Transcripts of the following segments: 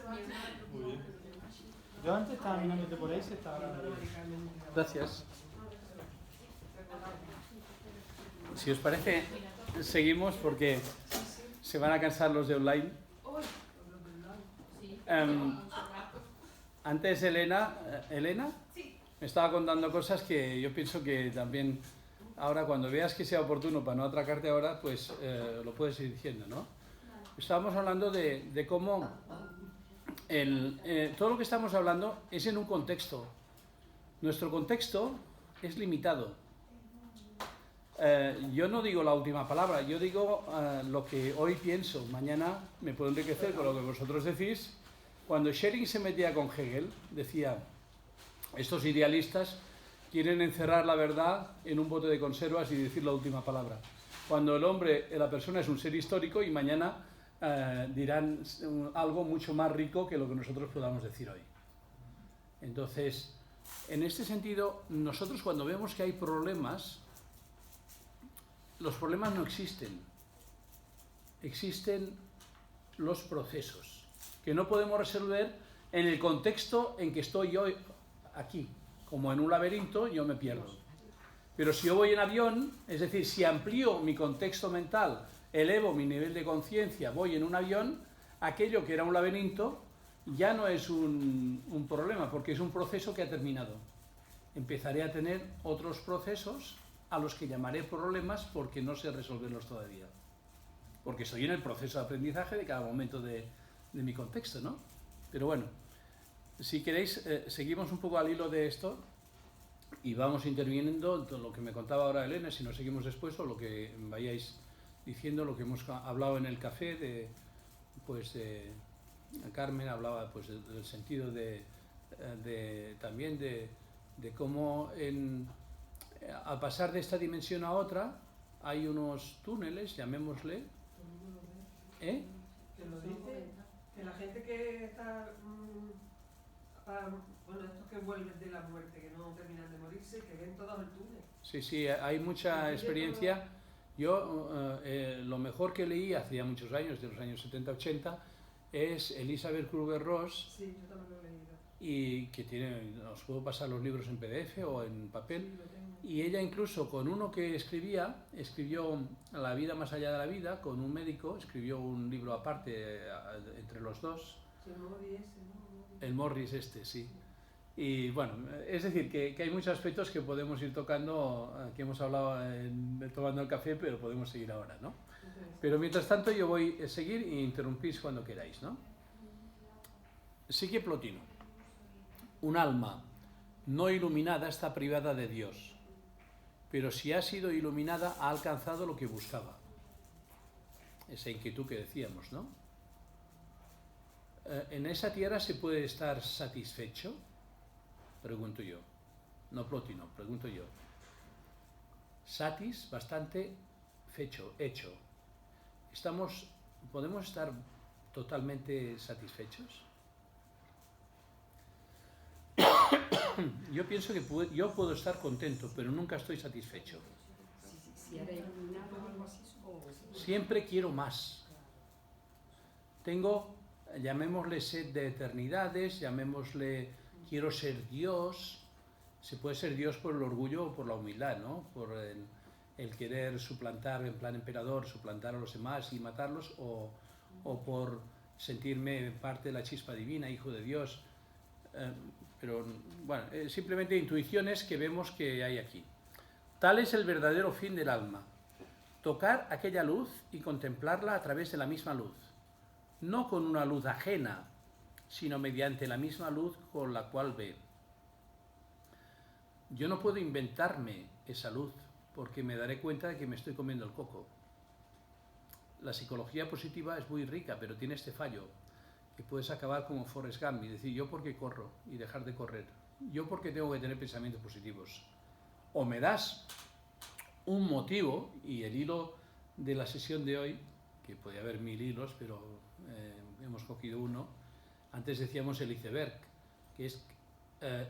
Muy bien. Yo antes estaba mirándote por ahí, se estaba hablando. Gracias. Si os parece, seguimos porque se van a cansar los de online. Antes Elena me estaba contando cosas que yo pienso que también ahora cuando veas que sea oportuno para no atracarte ahora, pues lo puedes ir diciendo, ¿no? Estábamos hablando de cómo todo lo que estamos hablando es en un contexto. Nuestro contexto es limitado. Yo no digo la última palabra, yo digo lo que hoy pienso. Mañana me puedo enriquecer con lo que vosotros decís. Cuando Schelling se metía con Hegel, decía, estos idealistas quieren encerrar la verdad en un bote de conservas y decir la última palabra. Cuando el hombre, la persona es un ser histórico y mañana dirán algo mucho más rico que lo que nosotros podamos decir hoy. Entonces, en este sentido, nosotros cuando vemos que hay problemas, los problemas no existen. Existen los procesos, que no podemos resolver en el contexto en que estoy yo aquí. Como en un laberinto, yo me pierdo. Pero si yo voy en avión, es decir, si amplío mi contexto mental, elevo mi nivel de conciencia, voy en un avión, aquello que era un laberinto ya no es un problema, porque es un proceso que ha terminado. Empezaré a tener otros procesos a los que llamaré problemas porque no sé resolverlos todavía. Porque estoy en el proceso de aprendizaje de cada momento de mi contexto, ¿no? Pero bueno, si queréis, seguimos un poco al hilo de esto y vamos interviniendo en lo que me contaba ahora Elena, si nos seguimos después, o lo que vayáis diciendo, lo que hemos hablado en el café, Carmen hablaba pues, del sentido también de cómo al pasar de esta dimensión a otra hay unos túneles, llamémosle. Que lo dice, que la gente que está, estos que vuelven de la muerte, que no terminan de morirse, que ven todo el túnel. Sí, hay mucha experiencia. Yo lo mejor que leí hace ya muchos años, de los años 70-80, es Elizabeth Kübler-Ross. Sí, yo también lo he leído. Y que os puedo pasar los libros en PDF o en papel. Sí, lo tengo. Y ella incluso con uno que escribió La vida más allá de la vida, con un médico, escribió un libro aparte entre los dos. Sí, el Morris ese, ¿no? El Morris sí. Y bueno, es decir, que hay muchos aspectos que podemos ir tocando, que hemos hablado tomando el café, pero podemos seguir ahora, ¿no? Pero mientras tanto yo voy a seguir e interrumpís cuando queráis, ¿no? Sigue Plotino. Un alma no iluminada está privada de Dios, pero si ha sido iluminada ha alcanzado lo que buscaba. Esa inquietud que decíamos, ¿no? ¿En esa tierra se puede estar satisfecho? Pregunto yo. No Plotino, pregunto yo. Satis, bastante hecho. ¿Podemos estar totalmente satisfechos? Yo pienso que yo puedo estar contento, pero nunca estoy satisfecho. Siempre quiero más. Tengo, llamémosle sed de eternidades, llamémosle quiero ser Dios. Se puede ser Dios por el orgullo o por la humildad, ¿no? Por el querer suplantar en plan emperador, suplantar a los demás y matarlos, o por sentirme parte de la chispa divina, hijo de Dios. Pero bueno, simplemente intuiciones que vemos que hay aquí. Tal es el verdadero fin del alma: tocar aquella luz y contemplarla a través de la misma luz, no con una luz ajena, sino mediante la misma luz con la cual ve. Yo no puedo inventarme esa luz, porque me daré cuenta de que me estoy comiendo el coco. La psicología positiva es muy rica, pero tiene este fallo, que puedes acabar como Forrest Gump y decir, ¿yo por qué corro? Y dejar de correr. ¿Yo por qué tengo que tener pensamientos positivos? O me das un motivo, y el hilo de la sesión de hoy, que podía haber 1000 hilos, pero hemos cogido uno. Antes decíamos el iceberg, que es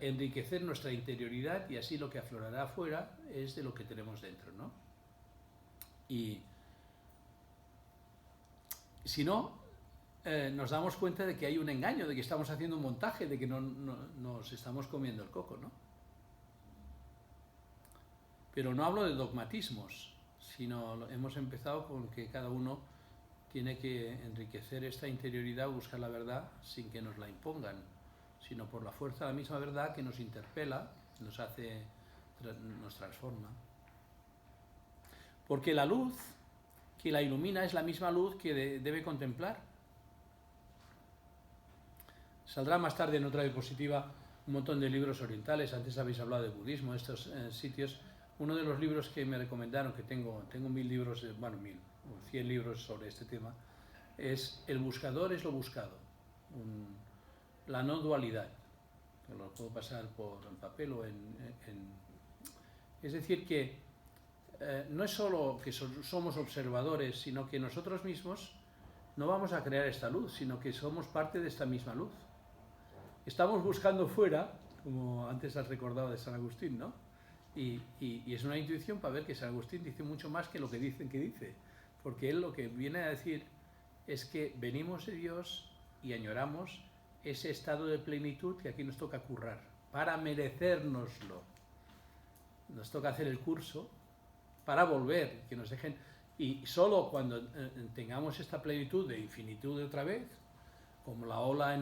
enriquecer nuestra interioridad, y así lo que aflorará afuera es de lo que tenemos dentro, ¿no? Y si no, nos damos cuenta de que hay un engaño, de que estamos haciendo un montaje, de que nos estamos comiendo el coco, ¿no? Pero no hablo de dogmatismos, sino hemos empezado con que cada uno tiene que enriquecer esta interioridad, buscar la verdad sin que nos la impongan, sino por la fuerza de la misma verdad que nos interpela, nos hace, nos transforma. Porque la luz que la ilumina es la misma luz que debe contemplar. Saldrá más tarde en otra diapositiva un montón de libros orientales. Antes habéis hablado de budismo, estos sitios. Uno de los libros que me recomendaron, que tengo 1000 libros, 100 libros sobre este tema, es El buscador es lo buscado, la no dualidad. Lo puedo pasar por en papel o Es decir, que no es solo que somos observadores, sino que nosotros mismos no vamos a crear esta luz, sino que somos parte de esta misma luz. Estamos buscando fuera, como antes has recordado de San Agustín, ¿no? Y es una intuición para ver que San Agustín dice mucho más que lo que dicen que dice, porque él lo que viene a decir es que venimos de Dios y añoramos ese estado de plenitud que aquí nos toca currar, para merecérnoslo. Nos toca hacer el curso para volver, que nos dejen, y solo cuando tengamos esta plenitud de infinitud de otra vez, como la ola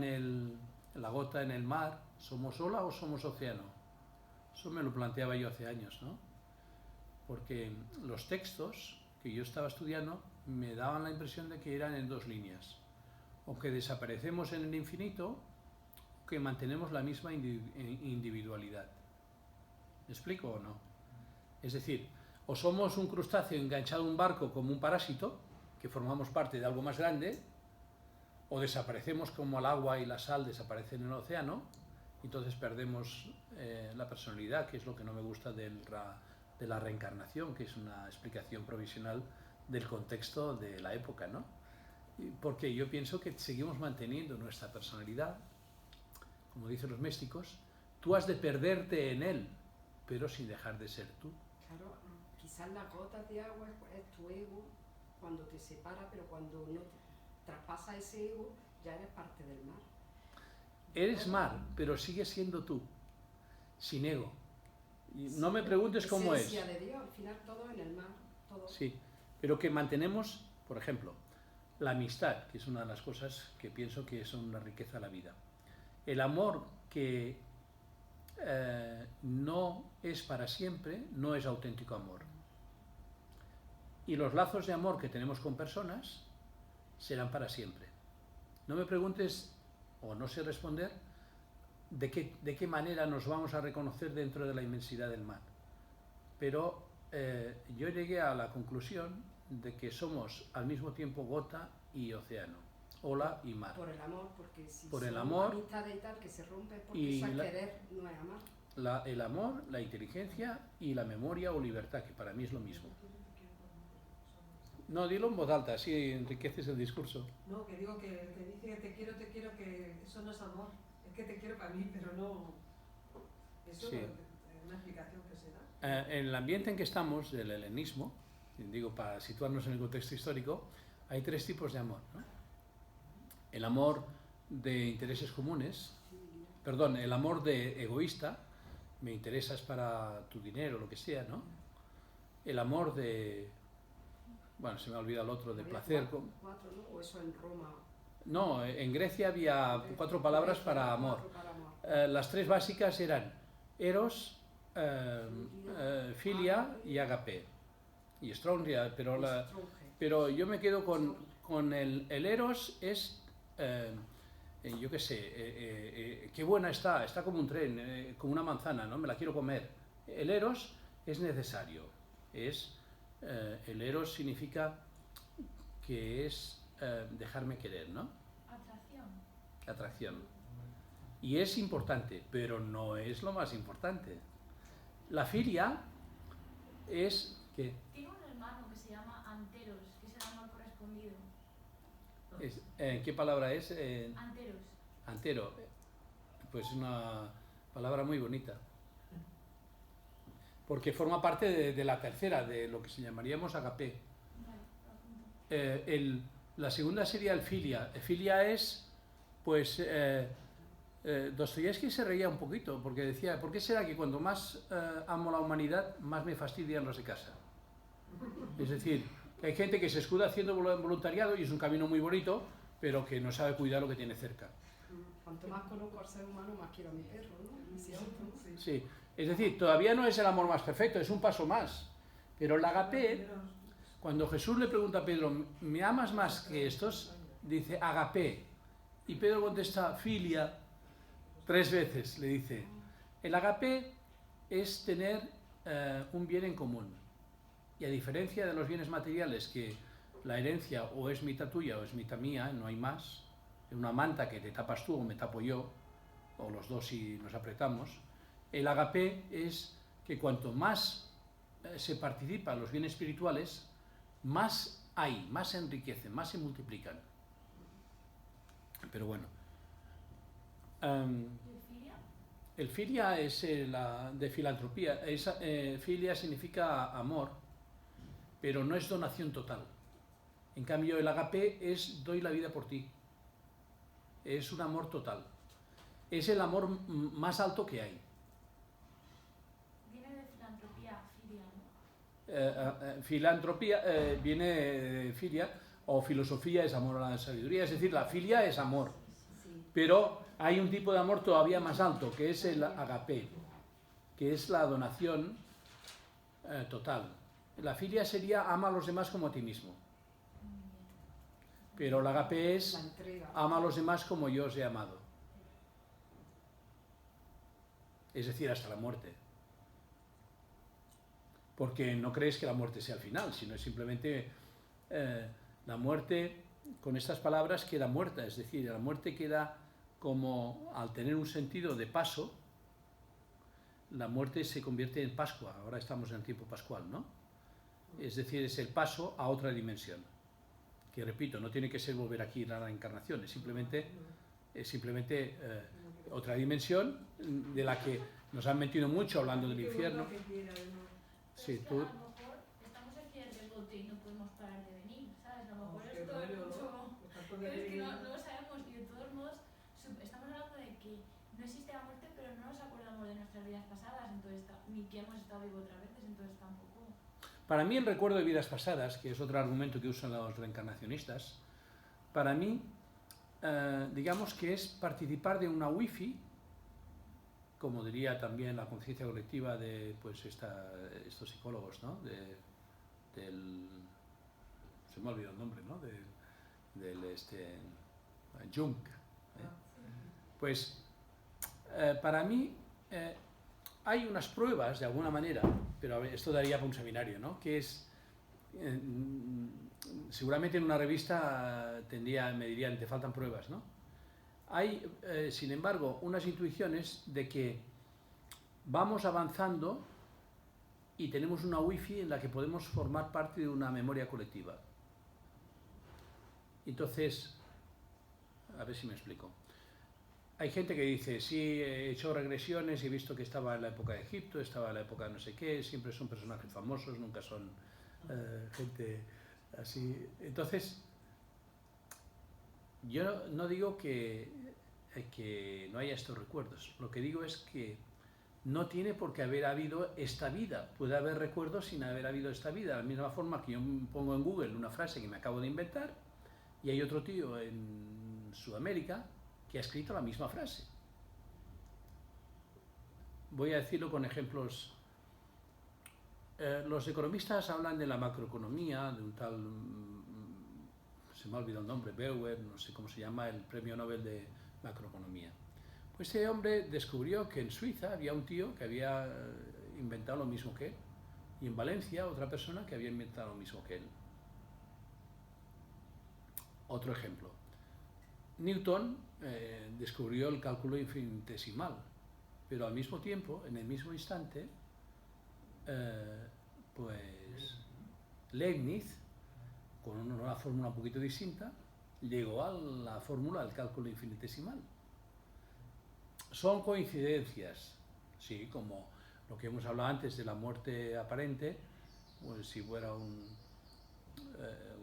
la gota en el mar, ¿somos ola o somos océano? Eso me lo planteaba yo hace años, ¿no? Porque los textos que yo estaba estudiando me daban la impresión de que eran en dos líneas. O que desaparecemos en el infinito, o que mantenemos la misma individualidad. ¿Me explico o no? Es decir, o somos un crustáceo enganchado a un barco como un parásito, que formamos parte de algo más grande, o desaparecemos como el agua y la sal desaparecen en el océano, entonces perdemos la personalidad, que es lo que no me gusta de la reencarnación, que es una explicación provisional del contexto de la época, ¿no? Porque yo pienso que seguimos manteniendo nuestra personalidad, como dicen los místicos, tú has de perderte en él, pero sin dejar de ser tú. Claro, quizás las gotas de agua es tu ego cuando te separa, pero cuando no traspasa ese ego, ya eres parte del mar. Eres mar, pero sigues siendo tú, sin ego. Y no me preguntes cómo es. Esencia de Dios, al final todo en el mar, todo. Sí, pero que mantenemos, por ejemplo, la amistad, que es una de las cosas que pienso que son una riqueza de la vida. El amor que no es para siempre, no es auténtico amor. Y los lazos de amor que tenemos con personas serán para siempre. No me preguntes, o no sé responder, de qué manera nos vamos a reconocer dentro de la inmensidad del mar. Pero yo llegué a la conclusión de que somos al mismo tiempo gota y océano, ola y mar. Por el amor, porque si por son el amor amistades y tal que se rompe porque y eso es querer, no es amar. El amor, la inteligencia y la memoria o libertad, que para mí es lo mismo. No, dilo en voz alta, así enriqueces el discurso. No, que digo que el que dice que te quiero, que eso no es amor. Es que te quiero para mí, pero no... Eso Sí. es una explicación que se da. En el ambiente en que estamos, del helenismo, digo, para situarnos en el contexto histórico, hay tres tipos de amor, ¿no? El amor de intereses comunes, perdón, el amor de egoísta, me interesas para tu dinero, lo que sea, ¿no? El amor de... Bueno, se me ha olvidado el otro, de Había placer. Cuatro, ¿no? O eso en Roma. No, en Grecia había 4 palabras para amor. Las 3 básicas eran eros, filia y agape. Y strongia, pero yo me quedo con el eros es, yo qué sé, qué buena está como un tren, como una manzana, ¿no? Me la quiero comer. El eros es necesario, el eros significa que es dejarme querer, ¿no? Atracción. Y es importante, pero no es lo más importante. La filia es que... Tengo un hermano que se llama Anteros, que es el amor correspondido. ¿Qué palabra es? Anteros. Antero. Pues una palabra muy bonita. Porque forma parte de la tercera, de lo que se llamaríamos agape. Vale, lo apunto. La segunda sería el filia. El filia es, pues, Dostoyevsky se reía un poquito porque decía, ¿por qué será que cuanto más amo la humanidad, más me fastidian los de casa? Es decir, que hay gente que se escuda haciendo voluntariado y es un camino muy bonito, pero que no sabe cuidar lo que tiene cerca. Cuanto más conozco al ser humano, más quiero a mi perro, ¿no? Y si a otro, sí. Sí, es decir, todavía no es el amor más perfecto, es un paso más. Pero el agape, cuando Jesús le pregunta a Pedro, ¿me amas más que estos? Dice agape. Y Pedro contesta, filia, 3 veces, le dice. El agape es tener un bien en común. Y a diferencia de los bienes materiales, que la herencia o es mitad tuya o es mitad mía, no hay más, una manta que te tapas tú o me tapo yo, o los dos si nos apretamos, el agape es que cuanto más se participa en los bienes espirituales, más hay, más se enriquecen, más se multiplican. Pero bueno. ¿Y filia? El filia es de filantropía. Filia significa amor, pero no es donación total. En cambio, el agape es doy la vida por ti. Es un amor total. Es el amor más alto que hay. Viene de filantropía, filia, ¿no? Filantropía viene de filia, o filosofía es amor a la sabiduría. Es decir, la filia es amor. Pero hay un tipo de amor todavía más alto, que es el agape, que es la donación total. La filia sería ama a los demás como a ti mismo. Pero el agape es La entrega. ama a los demás como yo os he amado. Es decir, hasta la muerte. Porque no crees que la muerte sea el final, sino es simplemente la muerte, con estas palabras, queda muerta. Es decir, la muerte queda como, al tener un sentido de paso, la muerte se convierte en Pascua. Ahora estamos en el tiempo pascual, ¿no? Es decir, es el paso a otra dimensión. Que repito, no tiene que ser volver aquí a la encarnación, es simplemente otra dimensión de la que nos han metido mucho hablando del infierno. Sí, Es que tú, a lo mejor estamos aquí en el bote y no podemos parar de venir, ¿sabes? A lo mejor Qué esto es rollo, mucho... ¿no? Es que no lo sabemos y de todos modos estamos hablando de que no existe la muerte, pero no nos acordamos de nuestras vidas pasadas, entonces ni que hemos estado vivos otras veces, entonces tampoco... para mí el recuerdo de vidas pasadas, que es otro argumento que usan los reencarnacionistas, para mí, digamos que es participar de una wifi, como diría también la conciencia colectiva de pues estos psicólogos, ¿no? Se me ha olvidado el nombre, ¿no? Jung. Pues para mí hay unas pruebas de alguna manera, pero a ver, esto daría para un seminario, ¿no? Que es seguramente en una revista me dirían te faltan pruebas, ¿no? Hay, sin embargo, unas intuiciones de que vamos avanzando y tenemos una wifi en la que podemos formar parte de una memoria colectiva. Entonces, a ver si me explico. Hay gente que dice, sí, he hecho regresiones y he visto que estaba en la época de Egipto, estaba en la época de no sé qué, siempre son personajes famosos, nunca son gente así. Entonces, yo no digo que no haya estos recuerdos, lo que digo es que no tiene por qué haber habido esta vida, puede haber recuerdos sin haber habido esta vida, de la misma forma que yo pongo en Google una frase que me acabo de inventar y hay otro tío en Sudamérica que ha escrito la misma frase. Voy a decirlo con ejemplos. Los economistas hablan de la macroeconomía, de un tal, se me ha olvidado el nombre, Bauer, no sé cómo se llama, el premio Nobel de macroeconomía. Pues este hombre descubrió que en Suiza había un tío que había inventado lo mismo que él, y en Valencia otra persona que había inventado lo mismo que él. Otro ejemplo. Newton descubrió el cálculo infinitesimal, pero al mismo tiempo, en el mismo instante, pues Leibniz, con una fórmula un poquito distinta, llegó a la fórmula del cálculo infinitesimal. Son coincidencias, sí, como lo que hemos hablado antes de la muerte aparente, pues si fuera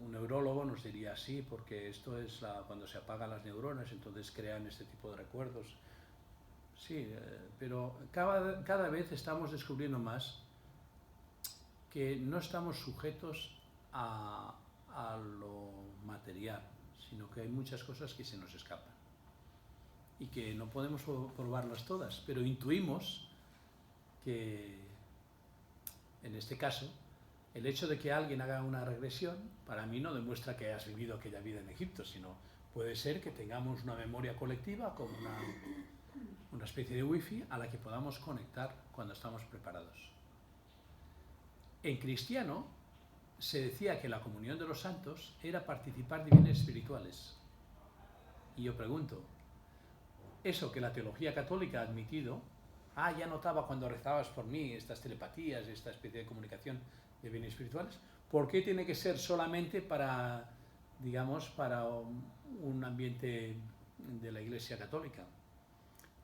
un neurólogo nos diría sí, porque esto es cuando se apagan las neuronas, entonces crean este tipo de recuerdos. Sí, pero cada vez estamos descubriendo más que no estamos sujetos a lo material, sino que hay muchas cosas que se nos escapan y que no podemos probarlas todas, pero intuimos que, en este caso, el hecho de que alguien haga una regresión, para mí no demuestra que hayas vivido aquella vida en Egipto, sino puede ser que tengamos una memoria colectiva como una especie de wifi a la que podamos conectar cuando estamos preparados. En cristiano se decía que la comunión de los santos era participar de bienes espirituales. Y yo pregunto, eso que la teología católica ha admitido, ya notaba cuando rezabas por mí estas telepatías, esta especie de comunicación de bienes espirituales, ¿por qué tiene que ser solamente para, digamos, para un ambiente de la Iglesia católica?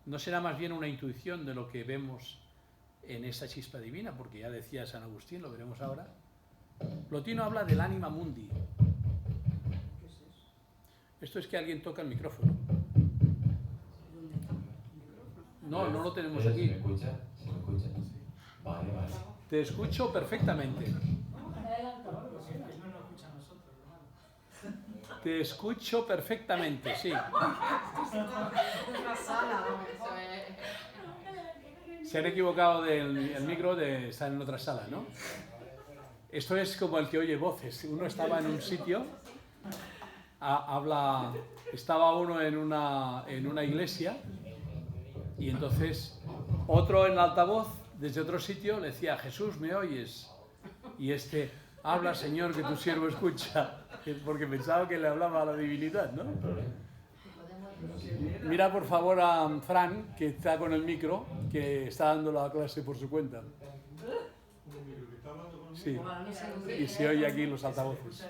¿No será más bien una intuición de lo que vemos en esta chispa divina? Porque ya decía San Agustín, lo veremos ahora. Plotino habla del anima mundi. ¿Qué es eso? Esto es que alguien toca el micrófono. ¿Dónde está el micrófono? No, no lo tenemos ¿Se aquí. me escucha? ¿Se me escucha? Vale, vale. Te escucho perfectamente. Si es que no nos escucha a nosotros, hermano. Te escucho perfectamente, sí. Es la sala, Eso es. Se han equivocado del micro de estar en otra sala, ¿no? Esto es como el que oye voces. Uno estaba en un sitio, estaba uno en una iglesia y entonces otro en altavoz desde otro sitio le decía, Jesús, ¿me oyes? Y este, habla Señor que tu siervo escucha, porque pensaba que le hablaba a la divinidad, ¿no? Mira por favor a Fran, que está con el micro, que está dando la clase por su cuenta. Sí, y se oye aquí los altavoces.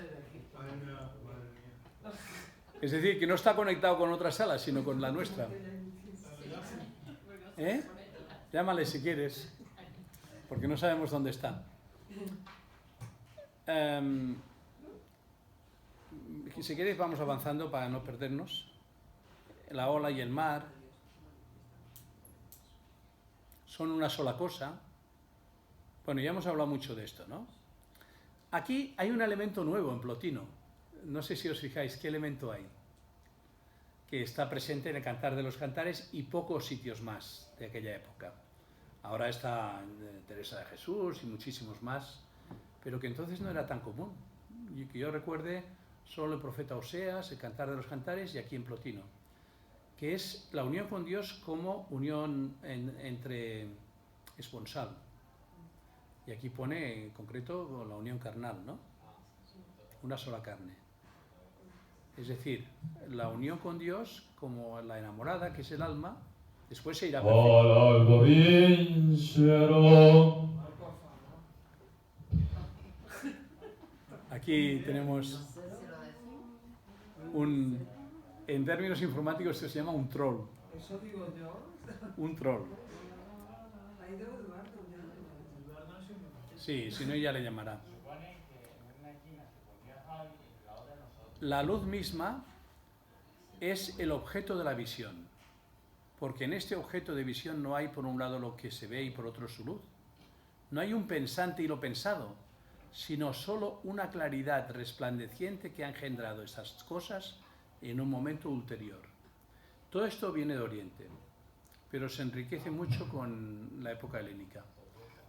Es decir, que no está conectado con otra sala, sino con la nuestra. ¿Eh? Llámale si quieres, porque no sabemos dónde está. Si queréis vamos avanzando para no perdernos. La ola y el mar son una sola cosa. Bueno, ya hemos hablado mucho de esto, ¿no? Aquí hay un elemento nuevo en Plotino. No sé si os fijáis qué elemento hay, que está presente en el Cantar de los Cantares y pocos sitios más de aquella época. Ahora está Teresa de Jesús y muchísimos más, pero que entonces no era tan común. Y que yo recuerde solo el profeta Oseas, el Cantar de los Cantares y aquí en Plotino, que es la unión con Dios como unión entre esponsal. Y aquí pone en concreto la unión carnal, ¿no? Una sola carne. Es decir, la unión con Dios como la enamorada, que es el alma, después se irá perfecto. Aquí tenemos en términos informáticos se llama un troll. Eso digo yo. Un troll. Ha ido Eduardo ya. Eduardo no siempre me hace. Sí, si no ya le llamará. Supone que en una esquina se ponía Javi y en la otra nosotros. La luz misma es el objeto de la visión, porque en este objeto de visión no hay por un lado lo que se ve y por otro su luz. No hay un pensante y lo pensado, sino solo una claridad resplandeciente que ha engendrado estas cosas en un momento ulterior. Todo esto viene de Oriente, pero se enriquece mucho con la época helénica,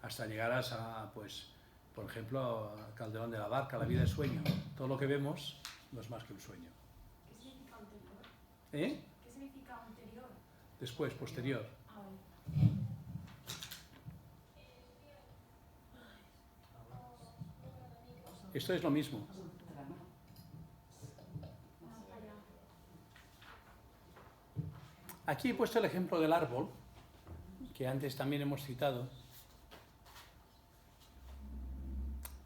hasta llegar a, pues, por ejemplo, a Calderón de la Barca, la vida es sueño. Todo lo que vemos no es más que un sueño. ¿Qué significa ulterior? ¿Eh? ¿Qué significa ulterior? Después, posterior. Ah, vale. Esto es lo mismo. Más allá. Aquí he puesto el ejemplo del árbol, que antes también hemos citado,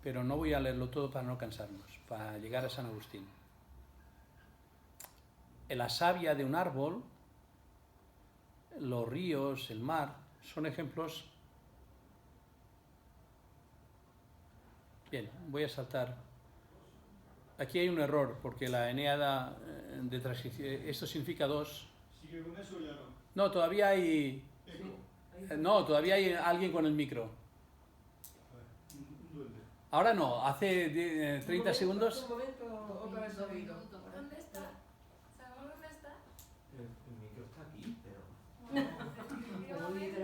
pero no voy a leerlo todo para no cansarnos, para llegar a San Agustín. La savia de un árbol, los ríos, el mar, son ejemplos. Bien, voy a saltar aquí hay un error, porque la eneada de transición, esto significa 2. ¿Sigue con eso o ya no? No, todavía hay... Eco. No, todavía hay alguien con el micro. A ver, un duende. Ahora no, hace 30 segundos... Un momento, otra vez oído. ¿Dónde está? ¿Sabemos dónde está? El micro está aquí, pero... Efectivamente,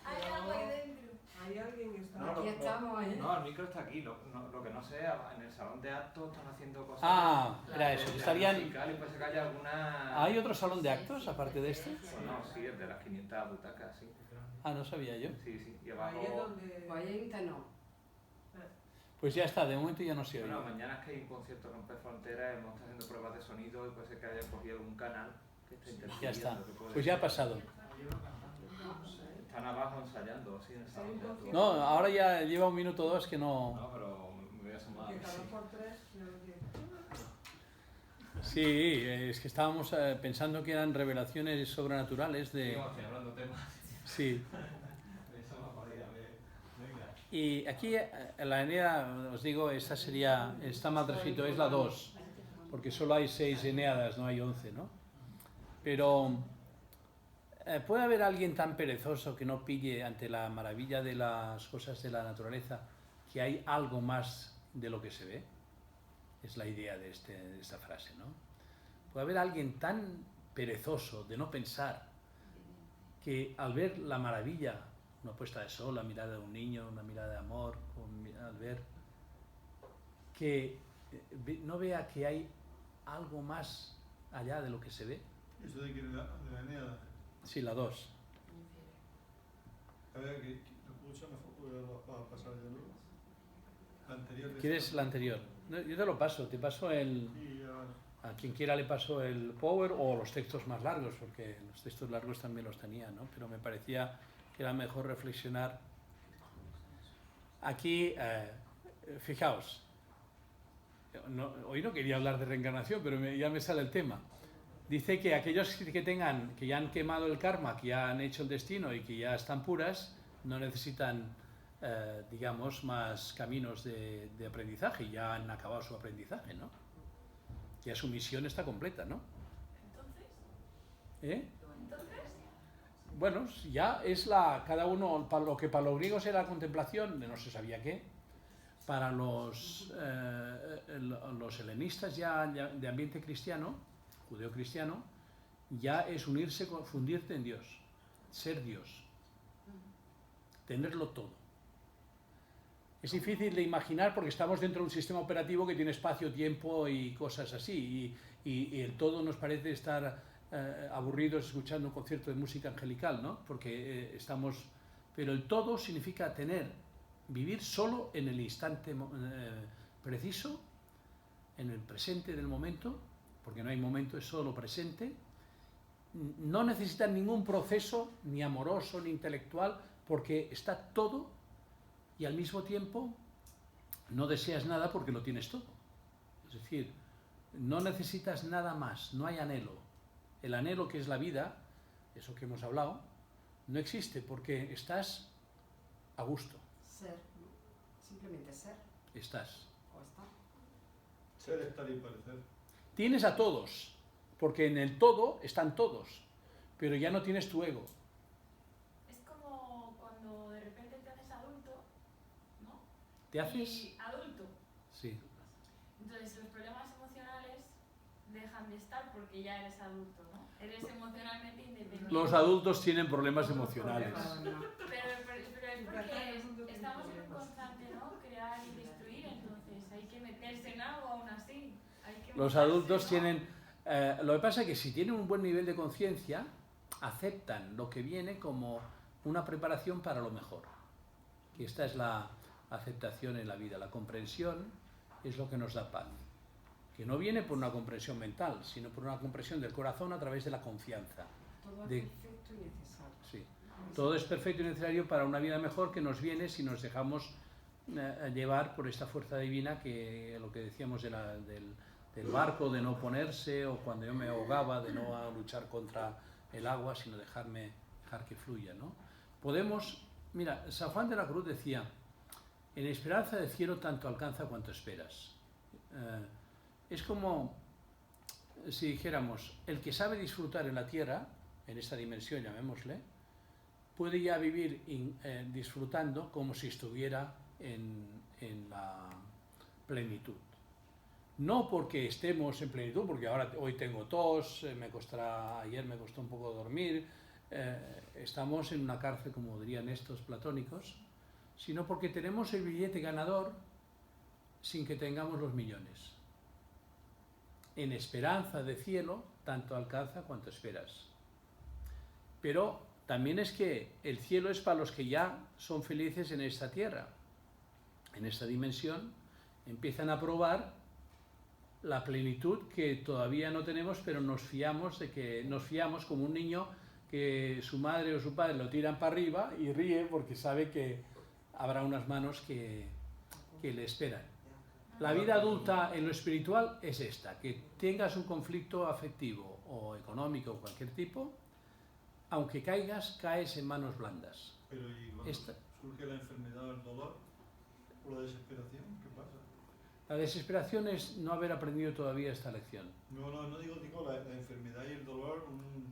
hay algo ahí dentro. Hay alguien que está. No, Aquí estamos, ¿eh? No, el micro está aquí. Lo que no sé, en el salón de actos están haciendo cosas. Ah, era eso, de estarían... musical y puede ser que haya alguna. ¿Hay otro salón de actos aparte de este? Bueno, sí, el de las 500 butacas, sí. Ah, no sabía yo. Sí, sí. Y Ahí es abajo. donde. Pues ahí no. Pues ya está, de momento ya no se oye. Bueno, mañana es que hay un concierto Romper Fronteras, hemos estado haciendo pruebas de sonido y puede ser que haya cogido algún canal que esté interfiriendo. Ya está. que puede Pues ya ha ser. pasado. Están abajo ensayando, así en el salón de actos. No, ahora ya lleva 1 minuto o 2 que no... No, pero me voy a sumar. Que cada 2 por 3, Sí, es que estábamos pensando que eran revelaciones sobrenaturales de... Seguimos aquí hablando temas. Sí. Eso me podría ver. Venga. Y aquí la eneada, os digo, esta sería, está mal transcrito, es la 2, porque solo hay 6 eneadas, no hay 11, ¿no? Pero ¿puede haber alguien tan perezoso que no pille ante la maravilla de las cosas de la naturaleza que hay algo más de lo que se ve? Es la idea de esta frase, ¿no? Puede haber alguien tan perezoso de no pensar que al ver la maravilla, una puesta de sol, la mirada de un niño, una mirada de amor, al ver que no vea que hay algo más allá de lo que se ve. ¿Eso de que de la Eneada? Sí, la 2. A ver, que lo puedo echar mejor para pasar ya luego. La anterior. ¿Quieres la anterior? No, yo te lo paso, te paso el... Sí, ya vale. A quien quiera le paso el Power o los textos más largos, porque los textos largos también los tenía, ¿no? Pero me parecía que era mejor reflexionar. Aquí, fijaos, hoy no quería hablar de reencarnación, pero ya me sale el tema. Dice que aquellos que ya han quemado el karma, que ya han hecho el destino y que ya están puras, no necesitan, digamos, más caminos de aprendizaje, ya han acabado su aprendizaje, ¿no? Ya su misión está completa, ¿no? Entonces, ¿Eh? entonces, Bueno, ya es cada uno, para lo que para los griegos era la contemplación, de no se sabía qué, para los helenistas ya de ambiente cristiano, judeo-cristiano, ya es unirse, fundirte en Dios, ser Dios, tenerlo todo. Es difícil de imaginar porque estamos dentro de un sistema operativo que tiene espacio, tiempo y cosas así, y el todo nos parece estar aburridos escuchando un concierto de música angelical, ¿no? Porque estamos... Pero el todo significa vivir solo en el instante preciso, en el presente del momento, porque no hay momento, es solo presente. No necesitan ningún proceso, ni amoroso, ni intelectual, porque está todo y al mismo tiempo no deseas nada porque lo tienes todo. Es decir, no necesitas nada más, no hay anhelo. El anhelo que es la vida, eso que hemos hablado, no existe porque estás a gusto. Ser, ¿no? Simplemente ser Estás. o estar. Ser, estar y parecer. Tienes a todos, porque en el todo están todos, pero ya no tienes tu ego. es como cuando de repente te haces adulto, ¿no? ¿Te haces? Y adulto. Sí. Entonces los problemas emocionales dejan de estar porque ya eres adulto, ¿no? Eres emocionalmente independiente. Los adultos tienen problemas emocionales. Pero es porque estamos en un constante, ¿no? Crear y destruir, entonces hay que meterse en algo aún así. Hay que Los mojarse, adultos ¿no? tienen... lo que pasa es que si tienen un buen nivel de conciencia, aceptan lo que viene como una preparación para lo mejor. Que esta es la aceptación en la vida. La comprensión es lo que nos da paz. Que no viene por una comprensión mental, sino por una comprensión del corazón a través de la confianza. Todo es De- perfecto y necesario. Sí. Todo es perfecto y necesario para una vida mejor que nos viene si nos dejamos llevar por esta fuerza divina, que lo que decíamos del barco, de no ponerse, o cuando yo me ahogaba, de no luchar contra el agua, sino dejar que fluya, ¿no? Podemos, mira, San Juan de la Cruz decía, en esperanza del cielo tanto alcanza cuanto esperas. Es como si dijéramos, el que sabe disfrutar en la tierra, en esta dimensión llamémosle, puede ya vivir disfrutando como si estuviera en la plenitud. No porque estemos en plenitud, porque hoy tengo tos, ayer me costó un poco dormir, estamos en una cárcel, como dirían estos platónicos, sino porque tenemos el billete ganador sin que tengamos los millones. En esperanza de cielo, tanto alcanza cuanto esperas. Pero también es que el cielo es para los que ya son felices en esta tierra. En esta dimensión empiezan a probar la plenitud que todavía no tenemos, pero nos fiamos como un niño que su madre o su padre lo tiran para arriba y ríe porque sabe que habrá unas manos que le esperan. La vida adulta en lo espiritual es esta, que tengas un conflicto afectivo o económico o cualquier tipo, aunque caes en manos blandas. Pero ¿y cuando surge la enfermedad, el dolor o la desesperación? ¿Qué pasa? La desesperación es no haber aprendido todavía esta lección. No digo la enfermedad y el dolor.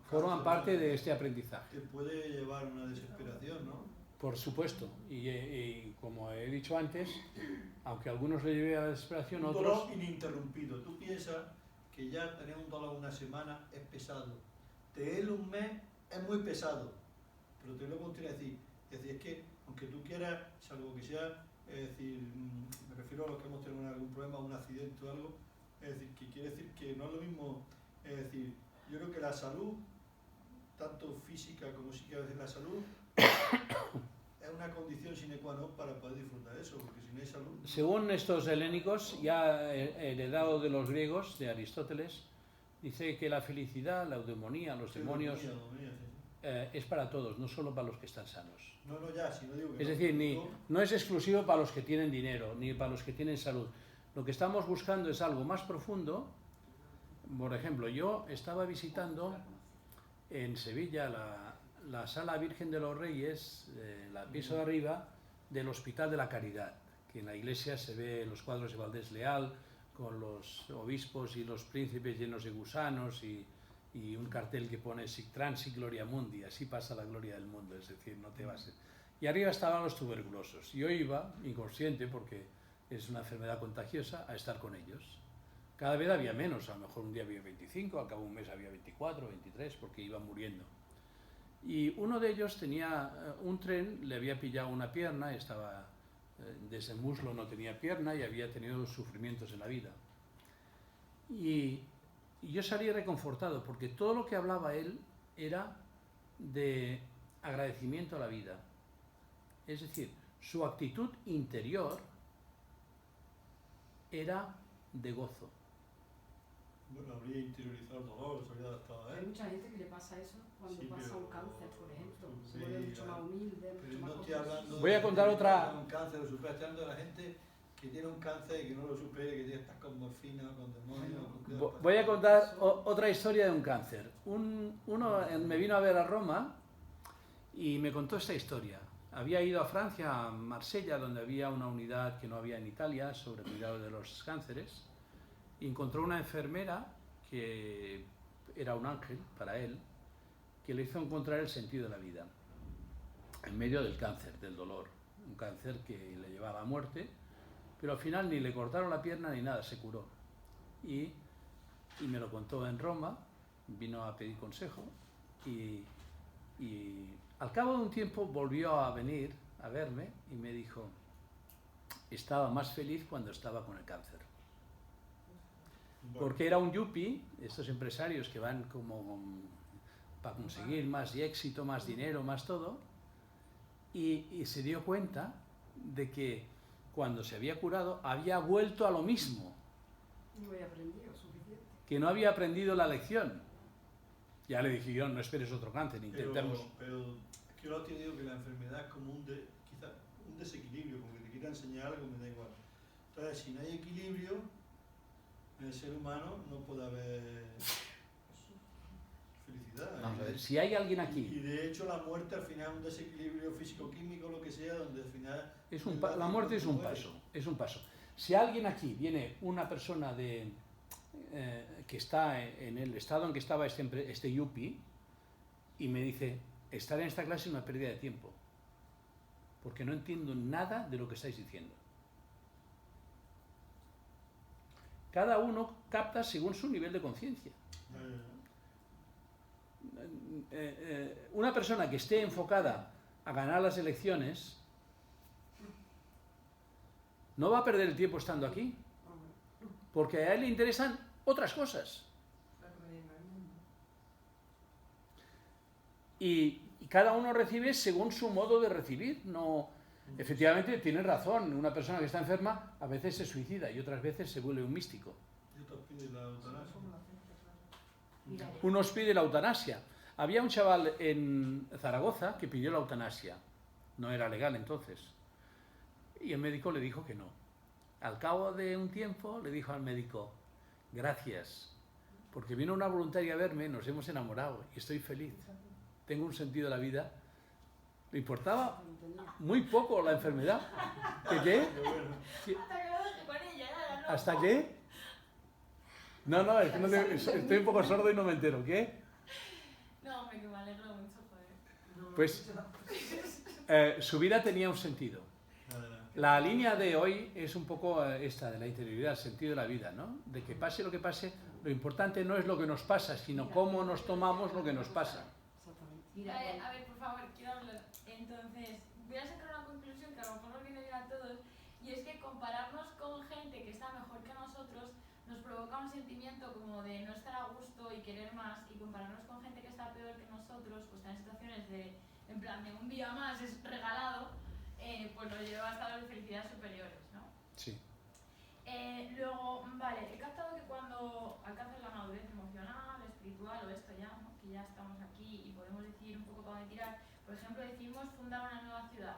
Forman parte de este aprendizaje. Te puede llevar a una desesperación, ¿no? Por supuesto, y como he dicho antes, aunque a algunos le lleve a la desesperación, Un otros... dolor ininterrumpido. Tú piensas que ya tener un dolor una semana es pesado. Tenerlo un mes es muy pesado. Pero te lo continuo a decir. Es que, aunque tú quieras, salvo que sea, me refiero a los que hemos tenido algún problema, un accidente o algo, es decir, que quiere decir que no es lo mismo, es decir, yo creo que la salud, tanto física como psíquica, la salud es una condición sine qua non para poder disfrutar de eso, porque si no hay salud... Según estos helénicos, ya heredado de los griegos, de Aristóteles, dice que la felicidad, la eudemonía, los demonios, es para todos, no solo para los que están sanos. Es decir, no es exclusivo para los que tienen dinero, ni para los que tienen salud. Lo que estamos buscando es algo más profundo. Por ejemplo, yo estaba visitando en Sevilla la Sala Virgen de los Reyes, la piso de arriba del Hospital de la Caridad, que en la iglesia se ve los cuadros de Valdés Leal, con los obispos y los príncipes llenos de gusanos y un cartel que pone Sic transit gloria mundi, así pasa la gloria del mundo, es decir, no te vas. Y arriba estaban los tuberculosos. Yo iba, inconsciente, porque es una enfermedad contagiosa, a estar con ellos. Cada vez había menos, a lo mejor un día había 25, al cabo de un mes había 24, 23, porque iban muriendo. Y uno de ellos tenía un tren, le había pillado una pierna, estaba desde el muslo no tenía pierna y había tenido sufrimientos en la vida. Y yo salí reconfortado porque todo lo que hablaba él era de agradecimiento a la vida. Es decir, su actitud interior era de gozo. Bueno, habría interiorizado el dolor, se habría adaptado a él. Hay mucha gente que le pasa eso cuando pasa un cáncer, por ejemplo. Se vuelve mucho más humilde, mucho más comprensivo. Voy a contar otra... Un cáncer, lo supera, estoy hablando de la gente que tiene un cáncer y que no lo supere, que tiene estas con morfina, con demonios... Voy a contar otra historia de un cáncer. Uno me vino a ver a Roma y me contó esta historia. Había ido a Francia, a Marsella, donde había una unidad que no había en Italia sobre cuidado de los cánceres, y encontró una enfermera que era un ángel para él, que le hizo encontrar el sentido de la vida en medio del cáncer, del dolor, un cáncer que le llevaba a muerte, pero al final ni le cortaron la pierna ni nada, se curó. Y me lo contó en Roma, vino a pedir consejo y al cabo de un tiempo volvió a venir a verme y me dijo, estaba más feliz cuando estaba con el cáncer. Porque era un yuppie, estos empresarios que van como para conseguir más éxito, más dinero, más todo, y se dio cuenta de que cuando se había curado había vuelto a lo mismo. No había aprendido suficiente. Que no había aprendido la lección. Ya le dije yo, no esperes otro cáncer, intentemos. Pero es que yo te digo que la enfermedad es como quizás un desequilibrio, como que te quiera enseñar algo, me da igual. Entonces, si no hay equilibrio en el ser humano, no puede haber felicidad. Vamos a ver, si hay alguien aquí... Y de hecho la muerte al final es un desequilibrio físico-químico, lo que sea, donde al final... La muerte es un paso, es un paso. Si alguien aquí viene, una persona de que está en el estado en que estaba este yuppie y me dice, estar en esta clase es una pérdida de tiempo, porque no entiendo nada de lo que estáis diciendo. Cada uno capta según su nivel de conciencia. Una persona que esté enfocada a ganar las elecciones no va a perder el tiempo estando aquí, porque a él le interesan otras cosas. Y cada uno recibe según su modo de recibir. No, efectivamente, tienes razón, una persona que está enferma a veces se suicida y otras veces se vuelve un místico. Unos piden la eutanasia. Había un chaval en Zaragoza que pidió la eutanasia. No era legal entonces. Y el médico le dijo que no. Al cabo de un tiempo le dijo al médico, gracias, porque vino una voluntaria a verme, nos hemos enamorado y estoy feliz. Tengo un sentido de la vida. Le importaba muy poco la enfermedad. ¿Qué? Hasta que lo dejé con ella, ya, no. ¿Hasta qué? No, es que estoy un poco sordo y no me entero. ¿Qué? No, hombre, que me alegro mucho, joder. Pues su vida tenía un sentido. La línea de hoy es un poco esta, de la interioridad, el sentido de la vida, ¿no? De que pase lo que pase, lo importante no es lo que nos pasa, sino cómo nos tomamos lo que nos pasa. A ver, por favor, quiero hablar. Entonces, voy a sacar una conclusión que a lo mejor nos viene bien a todos, y es que compararnos con gente que está mejor que nosotros nos provoca un sentimiento como de no estar a gusto y querer más, y compararnos con gente que está peor que nosotros, pues está en situaciones de, en plan, de un día más es regalado, pues nos lleva a estados de felicidad superiores, ¿no? Sí. Luego, vale, he captado que cuando alcanzas la madurez emocional, espiritual o esto ya, ¿no? Que ya estamos aquí y podemos decir un poco para dónde tirar, por ejemplo, decidimos fundar una nueva ciudad.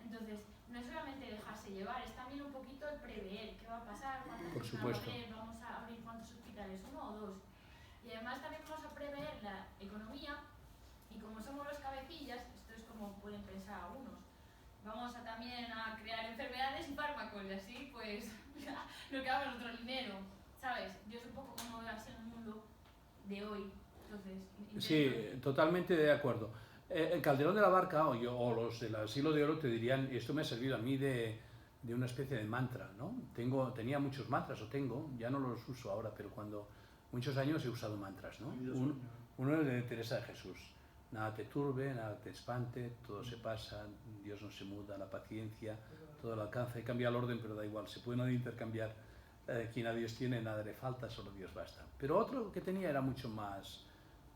Entonces, no es solamente dejarse llevar, es también un poquito el prever qué va a pasar, cuántas Por personas supuesto. va a haber, vamos a abrir cuántos hospitales, 1 o 2. Y además también vamos a prever la economía, y como somos los cabecillas, esto es como pueden pensar algunos, vamos a también a crear enfermedades y fármacos, y así pues lo que haga nuestro dinero, ¿sabes? Yo es un poco como veo así el mundo de hoy, entonces... Sí, totalmente de acuerdo. El Calderón de la Barca o los del siglo de oro te dirían, esto me ha servido a mí de una especie de mantra, ¿no? Tenía muchos mantras, ya no los uso ahora, pero muchos años he usado mantras, ¿no? Uno es de Teresa de Jesús. Nada te turbe, nada te espante, todo se pasa, Dios no se muda, la paciencia, todo lo alcanza y cambia el orden, pero da igual, se pueden intercambiar. Quien a Dios tiene, nada le falta, solo Dios basta. Pero otro que tenía era mucho más,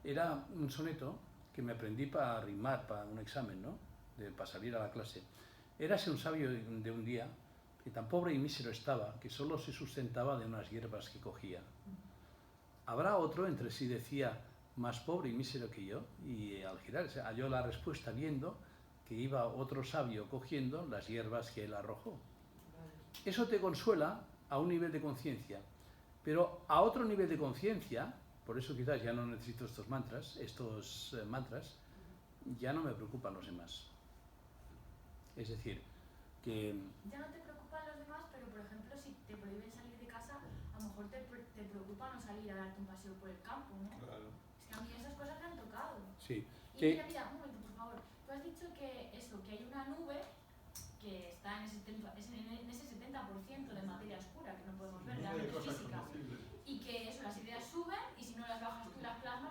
era un soneto que me aprendí para rimar, para un examen, ¿no? Para salir a la clase. Érase un sabio de un día que tan pobre y mísero estaba que solo se sustentaba de unas hierbas que cogía. Habrá otro, entre sí decía, más pobre y mísero que yo, y al girar halló la respuesta viendo que iba otro sabio cogiendo las hierbas que él arrojó. Eso te consuela a un nivel de conciencia, pero a otro nivel de conciencia, por eso quizás ya no necesito estos mantras, ya no me preocupan los demás. Es decir, que... Ya no te preocupan los demás, pero por ejemplo, si te prohíben salir de casa, a lo mejor te preocupa no salir a darte un paseo por el campo, ¿no? Claro. Es que a mí esas cosas me han tocado. Sí. Y mira, un momento, por favor. Tú has dicho que hay una nube que está en ese 70% de materia oscura que no podemos ver, la física. Y que las ideas suben y si no las bajas tú las plasma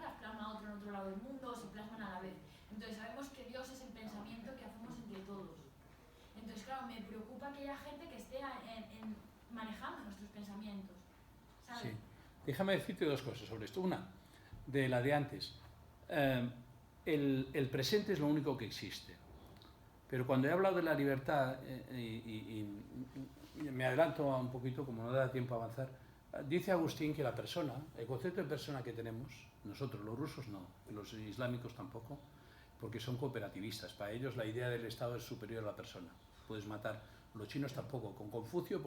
otro en otro lado del mundo o se plasman a la vez. Entonces sabemos que Dios es el pensamiento que hacemos entre todos. Entonces, claro, me preocupa aquella gente que esté manejando nuestros pensamientos, ¿sabes? Sí. Déjame decirte dos cosas sobre esto. Una, de la de antes. El presente es lo único que existe. Pero cuando he hablado de la libertad, y me adelanto un poquito, como no da tiempo a avanzar, dice Agustín que la persona, el concepto de persona que tenemos, nosotros, los rusos no, los islámicos tampoco, porque son cooperativistas. Para ellos la idea del Estado es superior a la persona. Puedes matar. Los chinos tampoco. Con Confucio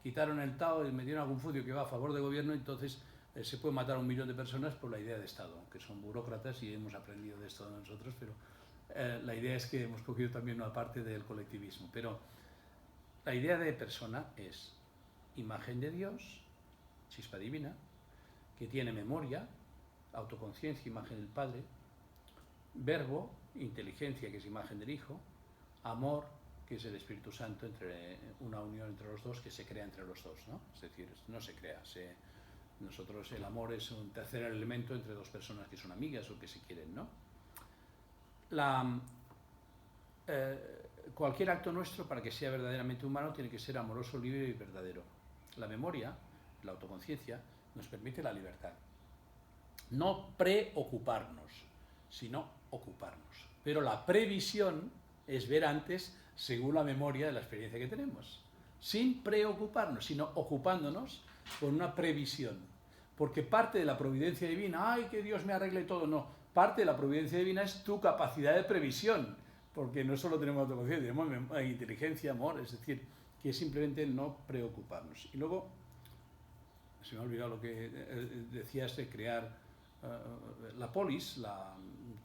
quitaron el Tao y metieron a Confucio que va a favor del gobierno, entonces se puede matar a 1 millón de personas por la idea de Estado, que son burócratas y hemos aprendido de esto nosotros, pero la idea es que hemos cogido también una parte del colectivismo. Pero la idea de persona es imagen de Dios, chispa divina, que tiene memoria, autoconciencia, imagen del Padre, verbo, inteligencia, que es imagen del Hijo, amor, que es el Espíritu Santo, entre una unión entre los dos, que se crea entre los dos, ¿no? Es decir, no se crea, nosotros el amor es un tercer elemento entre dos personas que son amigas o que se quieren, ¿no? Cualquier acto nuestro, para que sea verdaderamente humano, tiene que ser amoroso, libre y verdadero. La memoria, la autoconciencia, nos permite la libertad. No preocuparnos, sino ocuparnos. Pero la previsión es ver antes, según la memoria de la experiencia que tenemos. Sin preocuparnos, sino ocupándonos con una previsión. Porque parte de la providencia divina, ¡ay, que Dios me arregle todo! No, parte de la providencia divina es tu capacidad de previsión. Porque no solo tenemos autoconciencia, tenemos inteligencia, amor, es decir, que es simplemente no preocuparnos. Y luego, se me ha olvidado lo que decías de crear la polis,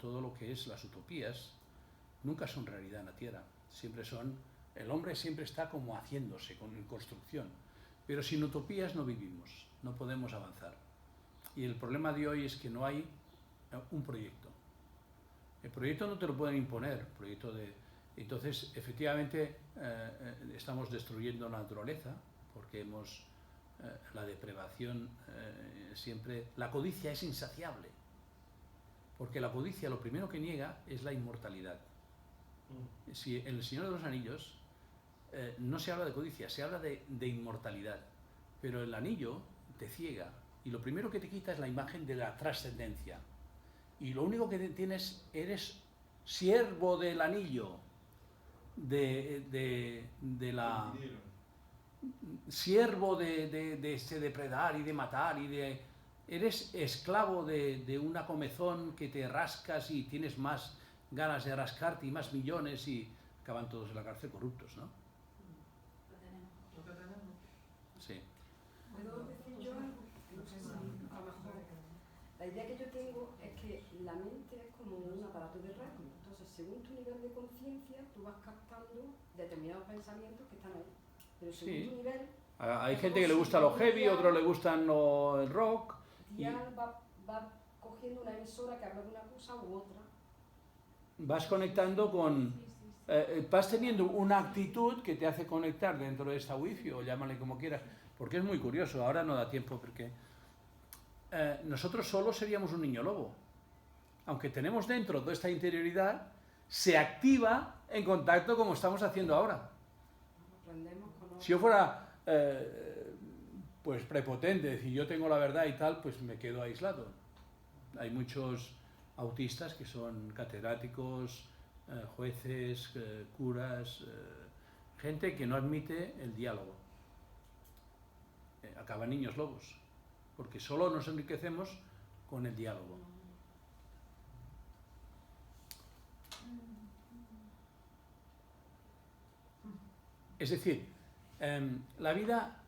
todo lo que es las utopías, nunca son realidad en la Tierra, siempre son, el hombre siempre está como haciéndose, en construcción, pero sin utopías no vivimos, no podemos avanzar. Y el problema de hoy es que no hay un proyecto. El proyecto no te lo pueden imponer, entonces efectivamente estamos destruyendo la naturaleza, porque la depravación siempre, la codicia es insaciable, porque la codicia lo primero que niega es la inmortalidad. Si en El Señor de los Anillos no se habla de codicia, se habla de inmortalidad, pero el anillo te ciega y lo primero que te quita es la imagen de la trascendencia, y lo único que tienes, eres siervo del anillo, siervo de depredar y de matar, eres esclavo de una comezón que te rascas y tienes más ganas de rascarte y más millones, y acaban todos en la cárcel corruptos, ¿no? Lo que tenemos. Sí. ¿Puedo decir yo algo? No sé si a lo mejor. La idea que yo tengo es que la mente es como un aparato de radio. Entonces, según tu nivel de conciencia, tú vas captando determinados pensamientos que están ahí. Pero según Sí. tu nivel... Hay gente que le gusta lo heavy, otros le gustan el rock. Dial va cogiendo una emisora que habla de una cosa u otra. Vas conectando con... vas teniendo una actitud que te hace conectar dentro de esta wifi, o llámale como quieras, porque es muy curioso. Ahora no da tiempo porque nosotros solos seríamos un niño lobo. Aunque tenemos dentro toda esta interioridad, se activa en contacto como estamos haciendo ahora. Aprendemos con Si yo fuera pues prepotente, decir yo tengo la verdad y tal, pues me quedo aislado. Hay muchos autistas que son catedráticos, jueces, curas, gente que no admite el diálogo. Acaban niños lobos, porque solo nos enriquecemos con el diálogo. Es decir, la vida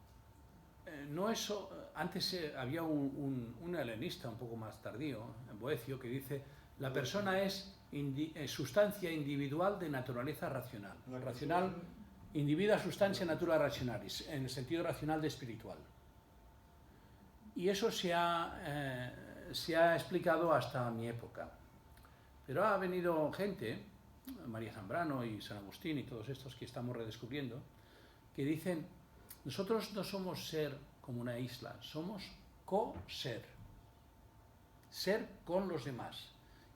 no es... Antes había un helenista un poco más tardío, en Boecio, que dice: la persona es sustancia individual de naturaleza racional. Racional, individua sustancia natura rationalis, en el sentido racional de espiritual. Y eso se ha explicado hasta mi época. Pero ha venido gente, María Zambrano y San Agustín y todos estos que estamos redescubriendo, que dicen: nosotros no somos ser como una isla, somos co-ser, ser con los demás.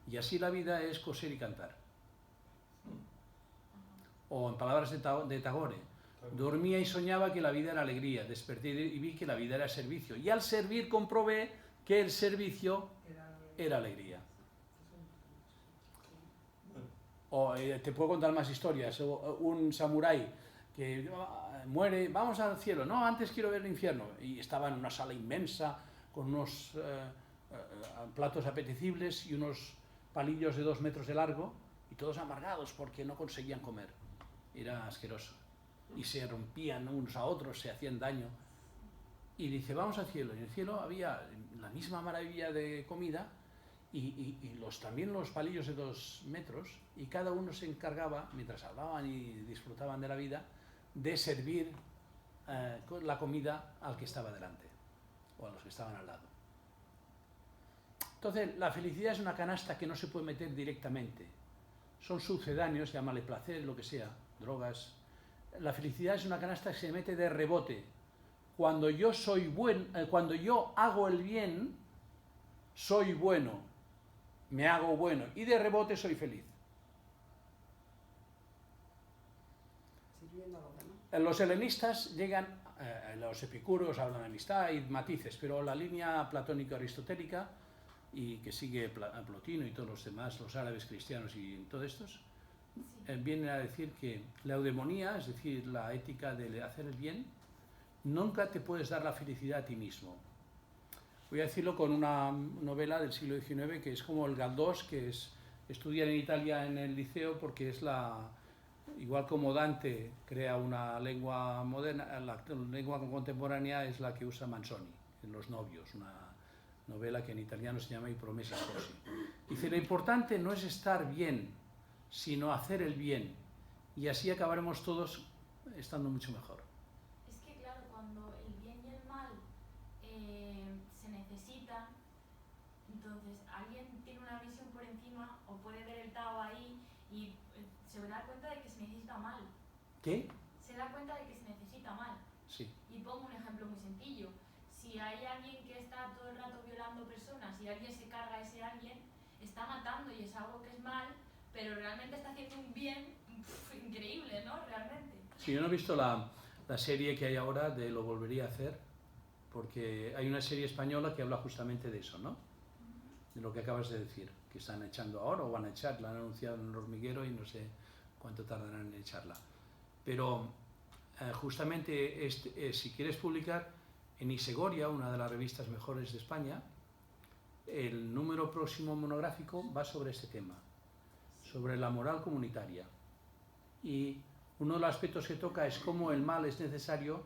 Y así la vida es coser y cantar. O en palabras de Tagore: dormía y soñaba que la vida era alegría, desperté y vi que la vida era servicio, y al servir comprobé que el servicio era alegría. O te puedo contar más historias. Un samurái que muere, vamos al cielo, no, antes quiero ver el infierno, y estaba en una sala inmensa con unos platos apetecibles y unos palillos de 2 metros de largo, y todos amargados porque no conseguían comer. Era asqueroso, y se rompían unos a otros, se hacían daño. Y dice: vamos al cielo. Y en el cielo había la misma maravilla de comida, y también los palillos de 2 metros, y cada uno se encargaba, mientras hablaban y disfrutaban de la vida, de servir la comida al que estaba delante. o a los que estaban al lado. Entonces, la felicidad es una canasta que no se puede meter directamente. Son sucedáneos, llámale placer, lo que sea, drogas. La felicidad es una canasta que se mete de rebote. Cuando yo soy cuando yo hago el bien, soy bueno, me hago bueno, y de rebote soy feliz. Sirviendo a los demás. Los helenistas llegan, los epicúreos hablan de amistad y matices, pero la línea platónico-aristotélica, y que sigue Plotino y todos los demás, los árabes cristianos y todos estos, vienen a decir que la eudemonía, es decir, la ética de hacer el bien, nunca te puedes dar la felicidad a ti mismo. Voy a decirlo con una novela del siglo XIX que es como el Galdós, que estudian en Italia en el liceo porque es igual como Dante crea una lengua moderna, la lengua contemporánea es la que usa Manzoni en Los novios, una novela que en italiano se llama I promessi sposi. Dice, lo importante no es estar bien, sino hacer el bien, y así acabaremos todos estando mucho mejor. Es que claro, cuando el bien y el mal se necesitan, entonces alguien tiene una visión por encima o puede ver el Tao ahí y se da cuenta de que se necesita mal. ¿Qué? Se da cuenta de que se necesita mal. Sí. Y pongo un ejemplo muy sencillo. Si hay alguien que está todo el rato violando personas y alguien se carga a ese alguien, está matando y es algo que es mal, pero realmente está haciendo un bien increíble, ¿no? Realmente. Sí, yo no he visto la serie que hay ahora de Lo volvería a hacer, porque hay una serie española que habla justamente de eso, ¿no? De lo que acabas de decir, que están echando ahora o van a echar, la han anunciado en el hormiguero y no sé cuánto tardarán en echarla. Pero justamente si quieres publicar en Isegoria, una de las revistas mejores de España, el número próximo monográfico va sobre este tema, sobre la moral comunitaria. Y uno de los aspectos que toca es cómo el mal es necesario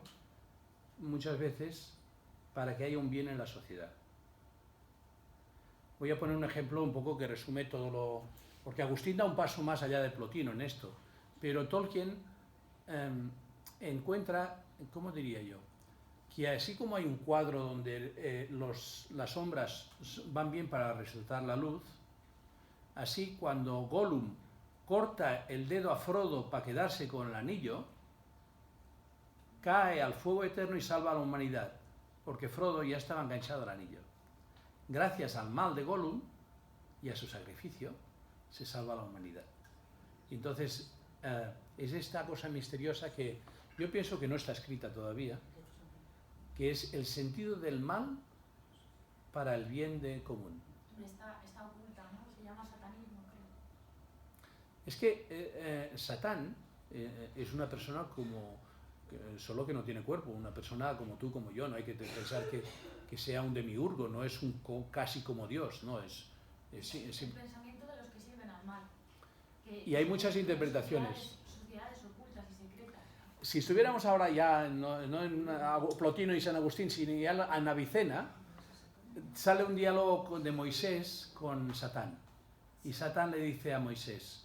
muchas veces para que haya un bien en la sociedad. Voy a poner un ejemplo un poco que resume todo lo... Porque Agustín da un paso más allá de Plotino en esto, pero Tolkien encuentra, ¿cómo diría yo?, que así como hay un cuadro donde las sombras van bien para resaltar la luz, así cuando Gollum corta el dedo a Frodo para quedarse con el anillo, cae al fuego eterno y salva a la humanidad, porque Frodo ya estaba enganchado al anillo. Gracias al mal de Gollum y a su sacrificio, se salva a la humanidad. Y entonces, es esta cosa misteriosa que yo pienso que no está escrita todavía, que es el sentido del mal para el bien de común. Está oculta, ¿no? Se llama satanismo, creo. Es que Satán es una persona solo que no tiene cuerpo, una persona como tú, como yo, no hay que pensar que sea un demiurgo, no es casi como Dios, no es el pensamiento de los que sirven al mal. Y hay muchas interpretaciones. Sociedades ocultas y secretas. Si estuviéramos ahora ya, no en Plotino y San Agustín, sino ya en Avicena, sale un diálogo de Moisés con Satán. Y Satán le dice a Moisés,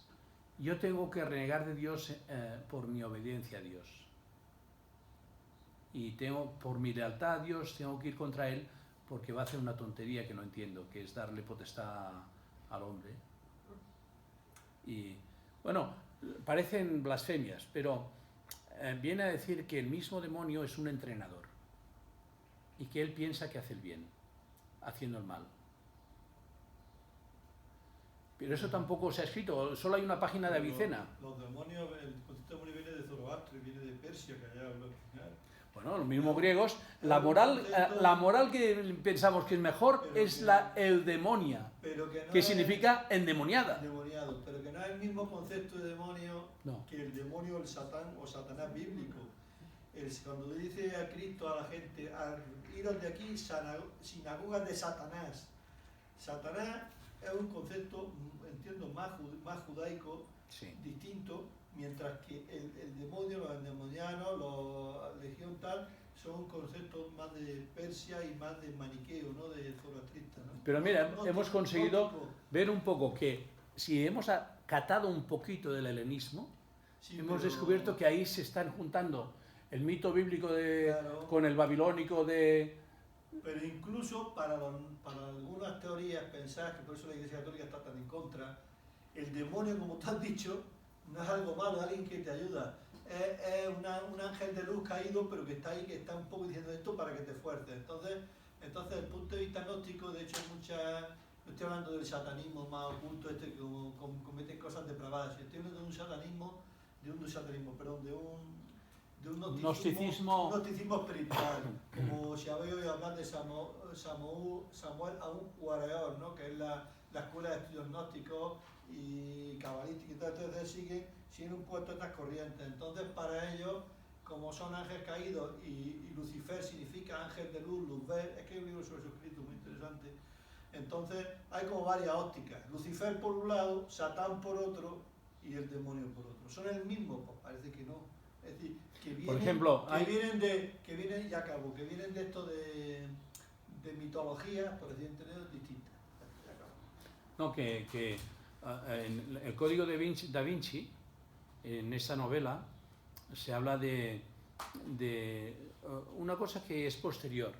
yo tengo que renegar de Dios por mi obediencia a Dios. Y por mi lealtad a Dios tengo que ir contra él porque va a hacer una tontería que no entiendo, que es darle potestad al hombre. Y bueno, parecen blasfemias, pero viene a decir que el mismo demonio es un entrenador y que él piensa que hace el bien, haciendo el mal. Pero eso tampoco se ha escrito, solo hay una página de Avicena. Los demonios, el concepto de demonio viene de Zoroastro, viene de Persia, que allá habló. Bueno, los mismos griegos, la moral que pensamos que es mejor es la eudemonia, que significa endemoniada. Endemoniado, pero que no es el mismo concepto de demonio No. que el demonio, el Satán o Satanás bíblico. Cuando dice a Cristo a la gente, iros de aquí, sinagogas de Satanás. Satanás es un concepto, entiendo, más judaico, Sí. distinto, mientras que el demonio, los endemonianos, la legión tal, son conceptos más de Persia y más de maniqueo, no de zoroastrista, ¿no? Pero mira, hemos conseguido gótico. ver un poco que si hemos acatado un poquito del helenismo, Sí, hemos pero- descubierto que ahí se están juntando el mito bíblico Claro. con el babilónico de Pero incluso para algunas teorías pensadas, que por eso la Iglesia Católica está tan en contra, el demonio, como tú has dicho, no es algo malo, es alguien que te ayuda. Es un ángel de luz caído, pero que está ahí, que está un poco diciendo esto para que te fuerces. Entonces, desde el punto de vista gnóstico, de hecho, no estoy hablando del satanismo más oculto, que cometen cosas depravadas. Estoy hablando de un satanismo, perdón, de un gnosticismo espiritual, como si habéis oído hablar de Samuel Aun Weor, ¿no? Que es la escuela de estudios gnósticos y cabalísticos, y tal. Entonces siguen un puesto de estas corrientes. Entonces, para ellos, como son ángeles caídos y Lucifer significa ángel de luz, luzver, es que hay un libro sobre su escrito muy interesante. Entonces, hay como varias ópticas: Lucifer por un lado, Satán por otro y el demonio por otro. ¿Son el mismo? Pues parece que no. Es decir, que vienen, por ejemplo, que vienen de esto de mitologías, por decir, entendido, distintas. No, que en el Código Da Vinci, en esta novela, se habla de una cosa que es posterior.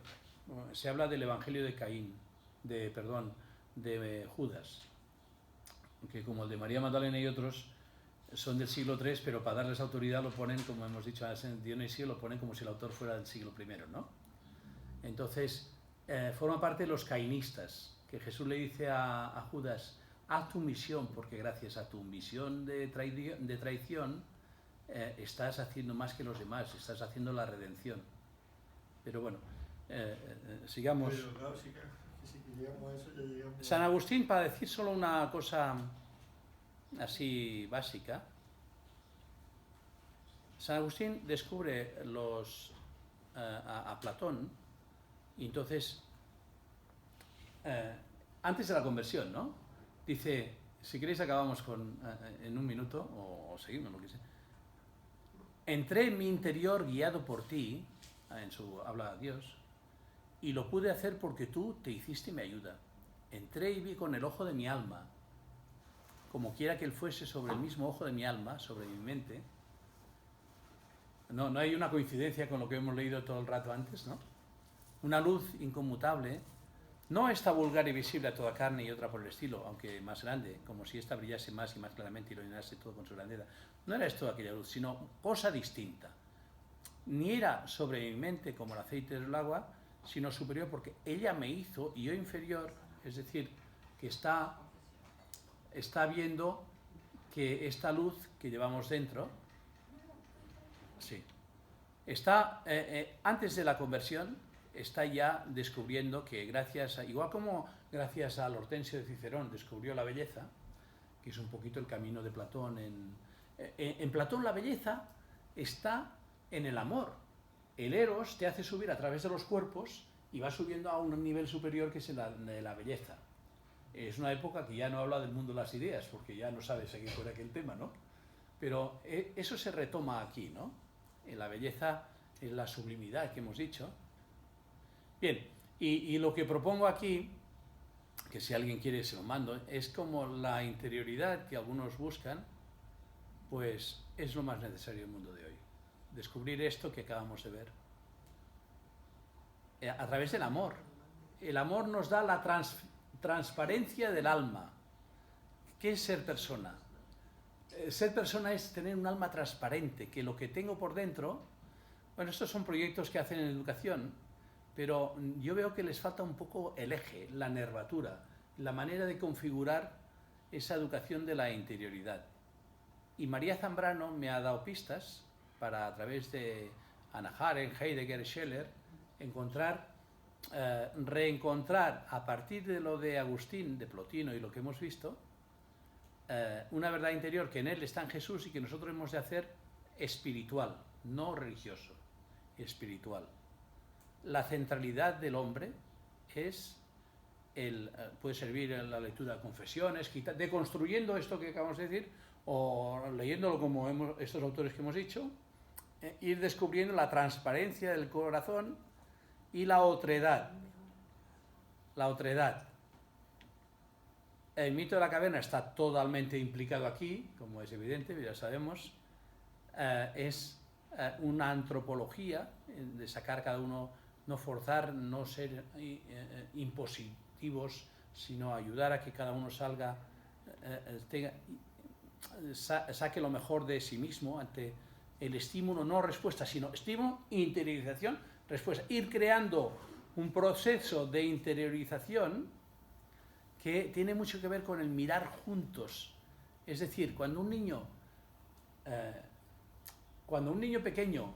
Se habla del Evangelio de Caín, de Judas, que como el de María Magdalena y otros son del siglo III, pero para darles autoridad lo ponen, como hemos dicho a Dionisio, lo ponen como si el autor fuera del siglo I, ¿no? Entonces, forma parte de los cainistas, que Jesús le dice a Judas: haz tu misión, porque gracias a tu misión de traición estás haciendo más que los demás, estás haciendo la redención. Pero bueno, sigamos. Pero claro, si llegamos a eso, ya llegamos. San Agustín, para decir solo una cosa así básica, San Agustín descubre a Platón, y entonces, antes de la conversión, ¿no? Dice, si queréis acabamos en un minuto, o seguimos, lo que sea. Entré en mi interior guiado por ti, habla a Dios, y lo pude hacer porque tú te hiciste mi ayuda. Entré y vi con el ojo de mi alma, como quiera que él fuese sobre el mismo ojo de mi alma, sobre mi mente. No hay una coincidencia con lo que hemos leído todo el rato antes, ¿no? Una luz inconmutable, no esta vulgar y visible a toda carne y otra por el estilo, aunque más grande, como si esta brillase más y más claramente y lo llenase todo con su grandeza. No era esto aquella luz, sino cosa distinta. Ni era sobre mi mente como el aceite del agua, sino superior, porque ella me hizo y yo inferior, es decir, que está viendo que esta luz que llevamos dentro, sí, está, antes de la conversión, está ya descubriendo que igual como gracias al Hortensio de Cicerón descubrió la belleza, que es un poquito el camino de Platón. En Platón la belleza está en el amor. El Eros te hace subir a través de los cuerpos y va subiendo a un nivel superior, que es el de la belleza. Es una época que ya no habla del mundo de las ideas, porque ya no sabe seguir por aquel tema, ¿no? Pero eso se retoma aquí, ¿no? En la belleza, en la sublimidad que hemos dicho. Bien, y lo que propongo aquí, que si alguien quiere se lo mando, es como la interioridad que algunos buscan, pues es lo más necesario en el mundo de hoy. Descubrir esto que acabamos de ver. A través del amor. El amor nos da la transparencia del alma. ¿Qué es ser persona? Ser persona es tener un alma transparente, que lo que tengo por dentro, bueno, estos son proyectos que hacen en educación, pero yo veo que les falta un poco el eje, la nervatura, la manera de configurar esa educación de la interioridad. Y María Zambrano me ha dado pistas para, a través de Hannah Arendt, Heidegger, Scheller, reencontrar a partir de lo de Agustín, de Plotino y lo que hemos visto, una verdad interior que en él está en Jesús y que nosotros hemos de hacer espiritual, no religioso, espiritual. La centralidad del hombre puede servir en la lectura de confesiones, deconstruyendo esto que acabamos de decir, o leyéndolo como estos autores que hemos dicho, ir descubriendo la transparencia del corazón y la otredad. La otredad. El mito de la caverna está totalmente implicado aquí, como es evidente, ya sabemos. Es una antropología de sacar cada uno no forzar, no ser impositivos, sino ayudar a que cada uno salga, saque lo mejor de sí mismo ante el estímulo, no respuesta, sino estímulo, interiorización, respuesta. Ir creando un proceso de interiorización que tiene mucho que ver con el mirar juntos. Es decir, cuando un niño pequeño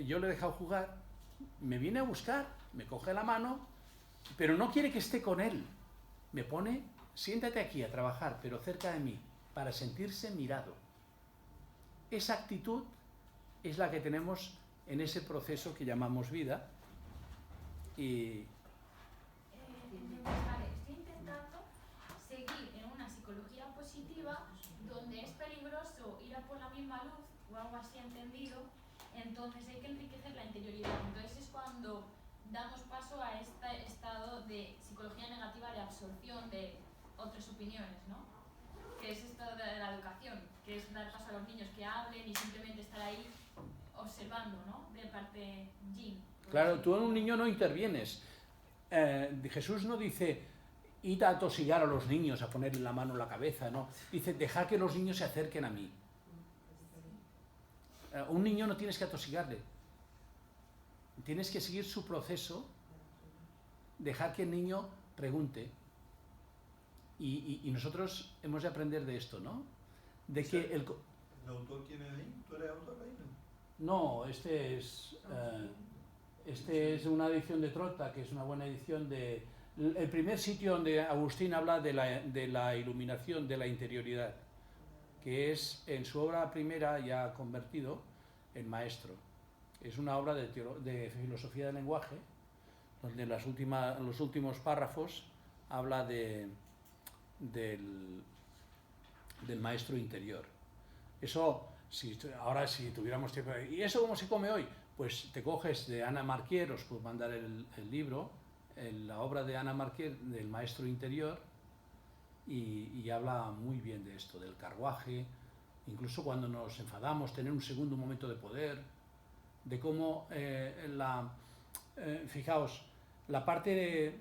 yo le he dejado jugar, me viene a buscar, me coge la mano, pero no quiere que esté con él. Me pone, siéntate aquí a trabajar, pero cerca de mí, para sentirse mirado. Esa actitud es la que tenemos en ese proceso que llamamos vida. Y Vale, estoy intentando seguir en una psicología positiva donde es peligroso ir a por la misma luz o algo así entendido, entonces hay que enriquecer la interioridad. Entonces es cuando damos paso a este estado de psicología negativa de absorción de otras opiniones, ¿no? Que es esto de la educación, que es dar paso a los niños que hablen y simplemente estar ahí observando, ¿no? De parte yin. claro, tú en un niño no intervienes. Jesús no dice, id a atosigar a los niños, a ponerle la mano en la cabeza, no. Dice, dejad que los niños se acerquen a mí. Un niño no tienes que atosigarle. Tienes que seguir su proceso, dejar que el niño pregunte. Y nosotros hemos de aprender de esto, ¿no? De que ¿El autor quién es ahí? ¿Tú eres autor ahí? No, este es una edición de Trotta, que es una buena edición de... El primer sitio donde Agustín habla de la iluminación, de la interioridad, que es en su obra primera, ya convertido, El Maestro. Es una obra de filosofía del lenguaje, donde en los últimos párrafos habla del maestro interior. Eso, ahora si tuviéramos tiempo... ¿Y eso cómo se come hoy? Pues te coges de Ana Marquier, os puedo mandar el libro, la obra de Ana Marquier, del maestro interior, y habla muy bien de esto, del carruaje, incluso cuando nos enfadamos, tener un segundo momento de poder, de cómo fijaos, la parte,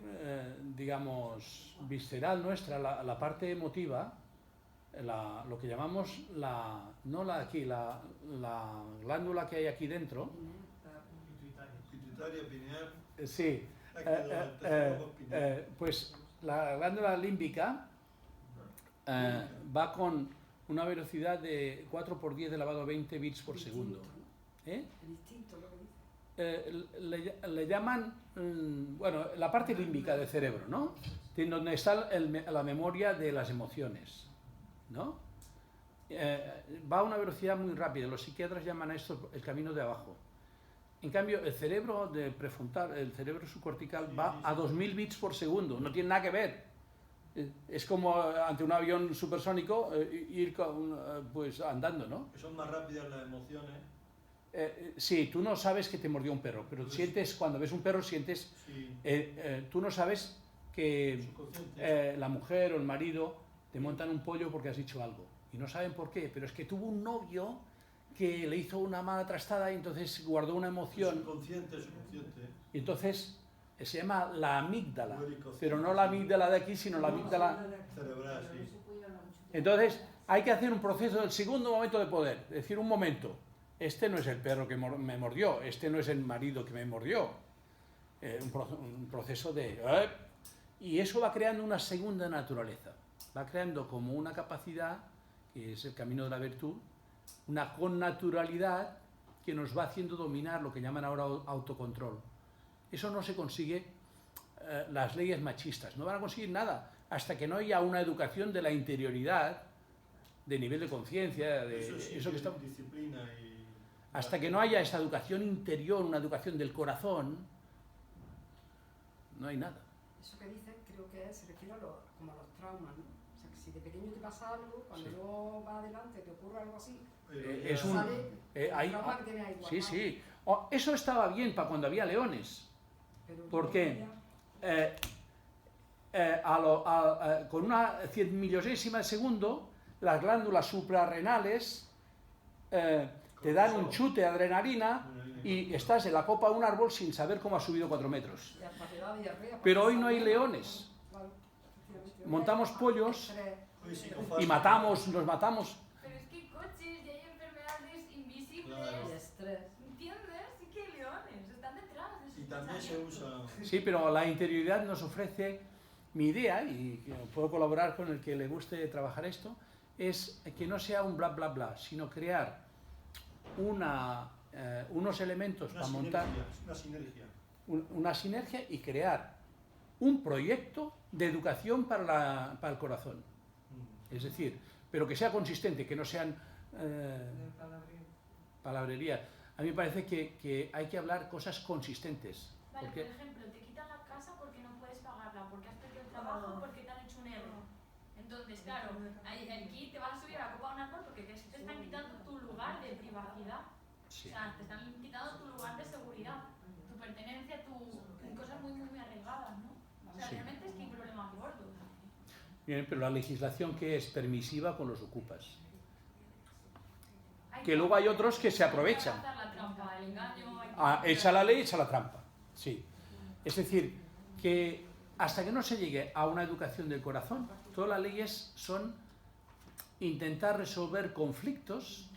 digamos, visceral nuestra, la parte emotiva, lo que llamamos la glándula que hay aquí dentro, Pituitaria, pineal. sí, pues la glándula límbica va con una velocidad de 4 por 10 elevado a 20 bits por segundo. El instinto, lo que dice. Le llaman, bueno, la parte límbica del cerebro, ¿no? Donde está la memoria de las emociones, ¿no? Va a una velocidad muy rápida. Los psiquiatras llaman a esto el camino de abajo. En cambio, el cerebro prefrontal, el cerebro subcortical, va a 2000 bits por segundo. No tiene nada que ver. Es como ante un avión supersónico ir pues andando, ¿no? Que son más rápidas las emociones. Sí, tú no sabes que te mordió un perro, pero sientes, cuando ves un perro, sientes... Sí. Tú no sabes que la mujer o el marido te montan un pollo porque has dicho algo. Y no saben por qué, pero es que tuvo un novio que le hizo una mala trastada y entonces guardó una emoción. Subconsciente. Y entonces se llama la amígdala, pero no la amígdala de aquí, sino la amígdala cerebral, sí. Entonces hay que hacer un proceso del segundo momento de poder, es decir, un momento. Este no es el perro que me mordió, este no es el marido que me mordió. Un proceso de... y eso va creando una segunda naturaleza. Va creando como una capacidad, que es el camino de la virtud, una connaturalidad que nos va haciendo dominar lo que llaman ahora autocontrol. Eso no se consigue, las leyes machistas no van a conseguir nada hasta que no haya una educación de la interioridad, de nivel de conciencia, eso que está disciplina y... Hasta que no haya esta educación interior, una educación del corazón, no hay nada. Eso que dices creo que se refiere como a los traumas, ¿no? O sea, que si de pequeño te pasa algo, cuando luego vas adelante te ocurre algo así, Es un... sale el trauma que tienes ahí guardado. Sí. Eso estaba bien para cuando había leones. Pero Porque con una 100 millonésima de segundo, las glándulas suprarrenales te dan un chute de adrenalina y estás en la copa de un árbol sin saber cómo has subido 4 metros. Y hasta te da diarrea. Pero hoy no hay leones. Claro, efectivamente. Montamos pollos Hoy sí, y matamos, los matamos. Pero es que hay coches y hay enfermedades invisibles. Claro. Y estrés. ¿Entiendes? Sí que hay leones, están detrás de esos Y también se pensamientos. usa. Sí, pero la interioridad nos ofrece, mi idea, y que puedo colaborar con el que le guste trabajar esto, es que no sea un bla bla bla, sino crear unos elementos Una para montar sinergia. una sinergia y crear un proyecto de educación para el corazón. Es decir, pero que sea consistente, que no sean del palabrín. palabrerías. A mí me parece que hay que hablar cosas consistentes. Vale, Porque por ejemplo, te quitan la casa porque no puedes pagarla, porque has perdido el trabajo, porque te han hecho un error. Entonces, claro, aquí te vas a subir a la copa de un árbol porque te están quitando tu lugar de privacidad. sí. O sea, te están quitando tu lugar de seguridad, tu pertenencia, cosas muy, muy arraigadas, ¿no? O sea, Sí. realmente es que hay un problema gordo. Bien, pero la legislación que es permisiva con los ocupas. Hay Que luego hay otros que se hay que aprovechan. abrazar la trampa, el engaño, hay que- Ah, echa la ley, echa la trampa. Sí. Es decir, que hasta que no se llegue a una educación del corazón, todas las leyes son intentar resolver conflictos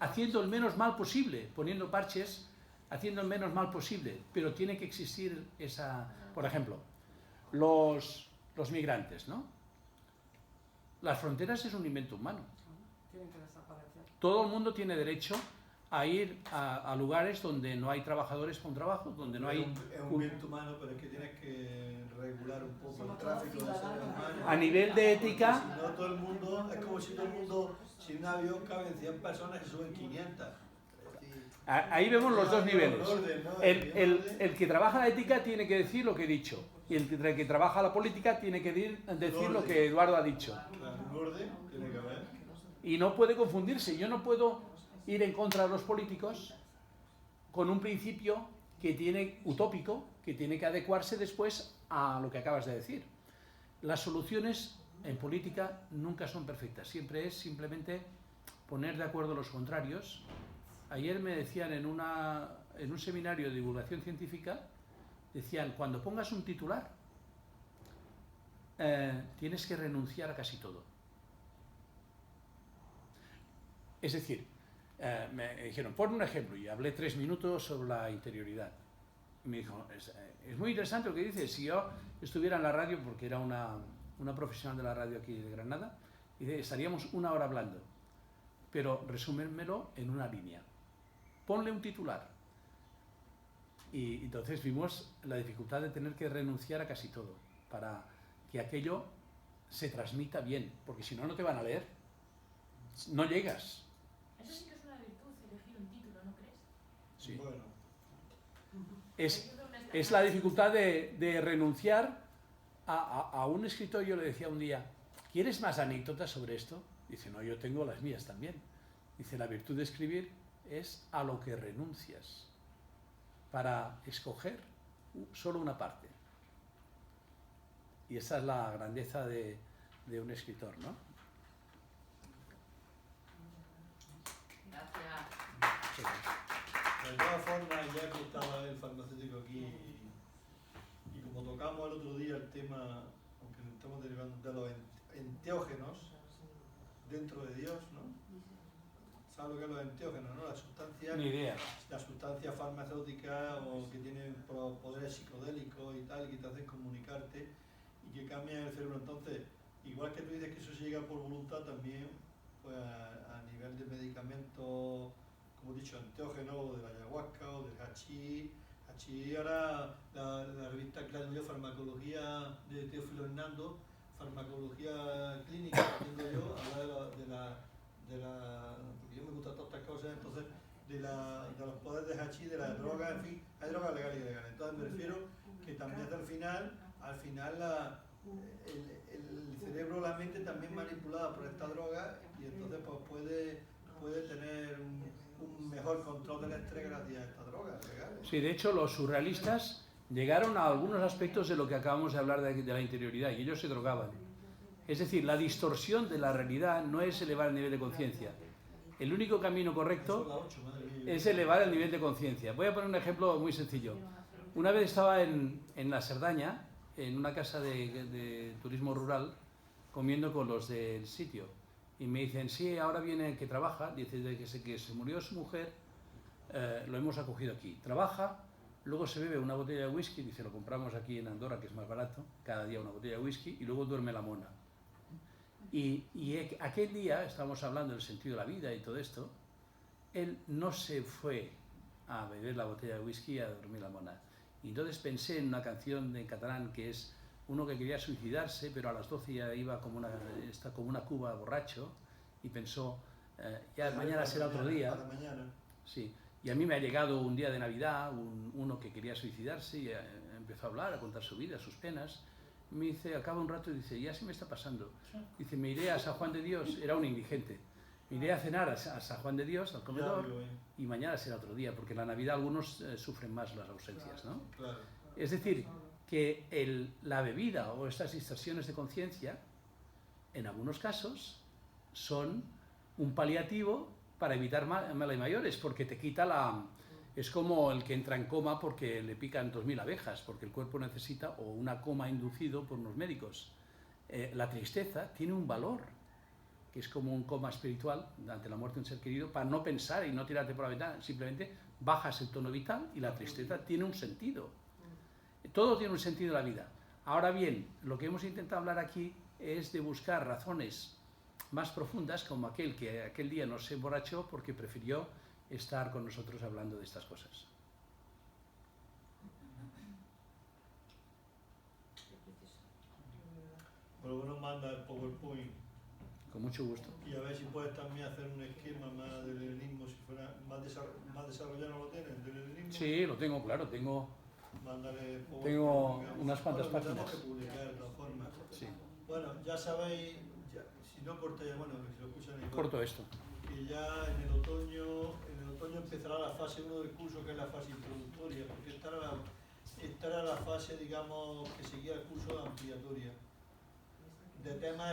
haciendo el menos mal posible, poniendo parches, haciendo el menos mal posible. Pero tiene que existir esa... Por ejemplo, los migrantes, ¿no? Las fronteras es un invento humano. Tienen que desaparecer. Todo el mundo tiene derecho a ir a lugares donde no hay trabajadores con trabajo, donde no hay... Es un bien humano, pero es que tienes que regular un poco el tráfico de seres humanos. A nivel de ética, Si no, todo el mundo, es como si todo el mundo, si un avión caben 100 personas y suben 500. Es decir, ahí vemos los dos niveles. orden, ¿no? El que trabaja la ética tiene que decir lo que he dicho, y el que trabaja la política tiene que decir lo que Eduardo ha dicho. Claro, un orden tiene que haber. Y no puede confundirse. Yo no puedo ir en contra de los políticos con un principio utópico que tiene que adecuarse después a lo que acabas de decir. Las soluciones en política nunca son perfectas. Siempre es simplemente poner de acuerdo los contrarios. Ayer me decían en un seminario de divulgación científica, decían, cuando pongas un titular, tienes que renunciar a casi todo. Es decir, me dijeron, pon un ejemplo, y hablé 3 minutos sobre la interioridad. Y me dijo, es muy interesante lo que dices, si yo estuviera en la radio, porque era una profesional de la radio aquí de Granada, y estaríamos 1 hora hablando, pero resúmenmelo en una línea. Ponle un titular. Y entonces vimos la dificultad de tener que renunciar a casi todo, para que aquello se transmita bien, porque si no, no te van a leer. No llegas. Eso sí que es una virtud, elegir un título, ¿no crees? Sí. Bueno, Es la dificultad de renunciar a un escritor. Yo le decía un día, ¿quieres más anécdotas sobre esto? Dice, no, yo tengo las mías también. Dice, la virtud de escribir es a lo que renuncias para escoger solo una parte. Y esa es la grandeza de un escritor, ¿no? Gracias. de todas formas, ya que estaba el farmacéutico aquí y como tocamos el otro día el tema, aunque nos estamos derivando de los enteógenos dentro de Dios, ¿no? ¿Sabes lo que es los enteógenos, no? Ni idea. Las sustancias farmacéuticas o que tienen poderes psicodélicos y tal, que te hacen comunicarte y que cambian el cerebro. Entonces, igual que tú dices que eso se llega por voluntad, también pues a nivel de medicamentos, como he dicho, enteógenos, o de la ayahuasca o del hachís. Hachís, ahora la revista que dio Farmacología de Teófilo Hernando, Farmacología Clínica, que tengo yo, habla porque yo me gustan todas estas cosas, entonces de los poderes de hachís, de las drogas, en fin, hay drogas legales y ilegales. Entonces me refiero que también al final el cerebro, la mente también manipulada por esta droga y entonces pues puede tener un mejor control del estrés gracias a esta droga legal. Sí, de hecho los surrealistas llegaron a algunos aspectos de lo que acabamos de hablar de la interioridad y ellos se drogaban. Es decir, la distorsión de la realidad no es elevar el nivel de conciencia, el único camino Son correcto las 8, madre mía. es elevar el nivel de conciencia. Voy a poner un ejemplo muy sencillo. Una vez estaba en la Cerdaña, en una casa de turismo rural, comiendo con los del sitio. Y me dicen, sí, ahora viene el que trabaja, dice, desde que se murió su mujer, lo hemos acogido aquí. Trabaja, luego se bebe una botella de whisky, dice, lo compramos aquí en Andorra, que es más barato, cada día una botella de whisky, y luego duerme la mona. Y aquel día, estábamos hablando del sentido de la vida y todo esto, él no se fue a beber la botella de whisky y a dormir la mona. Y entonces pensé en una canción en catalán que es uno que quería suicidarse, pero a las 12 ya iba como una cuba borracho, y pensó, ya mañana será otro día. Para mañana. Sí. Y a mí me ha llegado un día de Navidad uno que quería suicidarse y empezó a hablar, a contar su vida, sus penas. Me dice, acaba un rato y dice, ya se me está pasando. Dice, me iré a San Juan de Dios, era un indigente. Me iré a cenar a San Juan de Dios, al comedor, y mañana será otro día, porque en la Navidad algunos sufren más las ausencias, ¿no? Claro. Es decir, que la bebida o estas distorsiones de conciencia, en algunos casos, son un paliativo para evitar males mayores, porque te quita es como el que entra en coma porque le pican 2000 abejas, porque el cuerpo necesita, o una coma inducido por unos médicos. La tristeza tiene un valor, que es como un coma espiritual ante la muerte de un ser querido, para no pensar y no tirarte por la ventana, simplemente bajas el tono vital y la tristeza tiene un sentido. Todo tiene un sentido en la vida. Ahora bien, lo que hemos intentado hablar aquí es de buscar razones más profundas, como aquel que aquel día no se emborrachó porque prefirió estar con nosotros hablando de estas cosas. Por lo menos manda el PowerPoint. Con mucho gusto. Y a ver si puedes también hacer un esquema más del helenismo, si fuera más desarrollado. ¿No lo tienes? ¿Del helenismo? Sí, lo tengo, claro, tengo Mándale PowerPoint, Tengo digamos. unas cuantas Bueno, páginas. Tenemos que publicar de todas formas. Sí. Bueno, ya sabéis, si no cortáis, bueno, que si lo escuchan igual, Corto esto. que ya en el otoño empezará la fase 1 del curso, que es la fase introductoria, porque esta era la fase, digamos, que seguía el curso de ampliatoria, de temas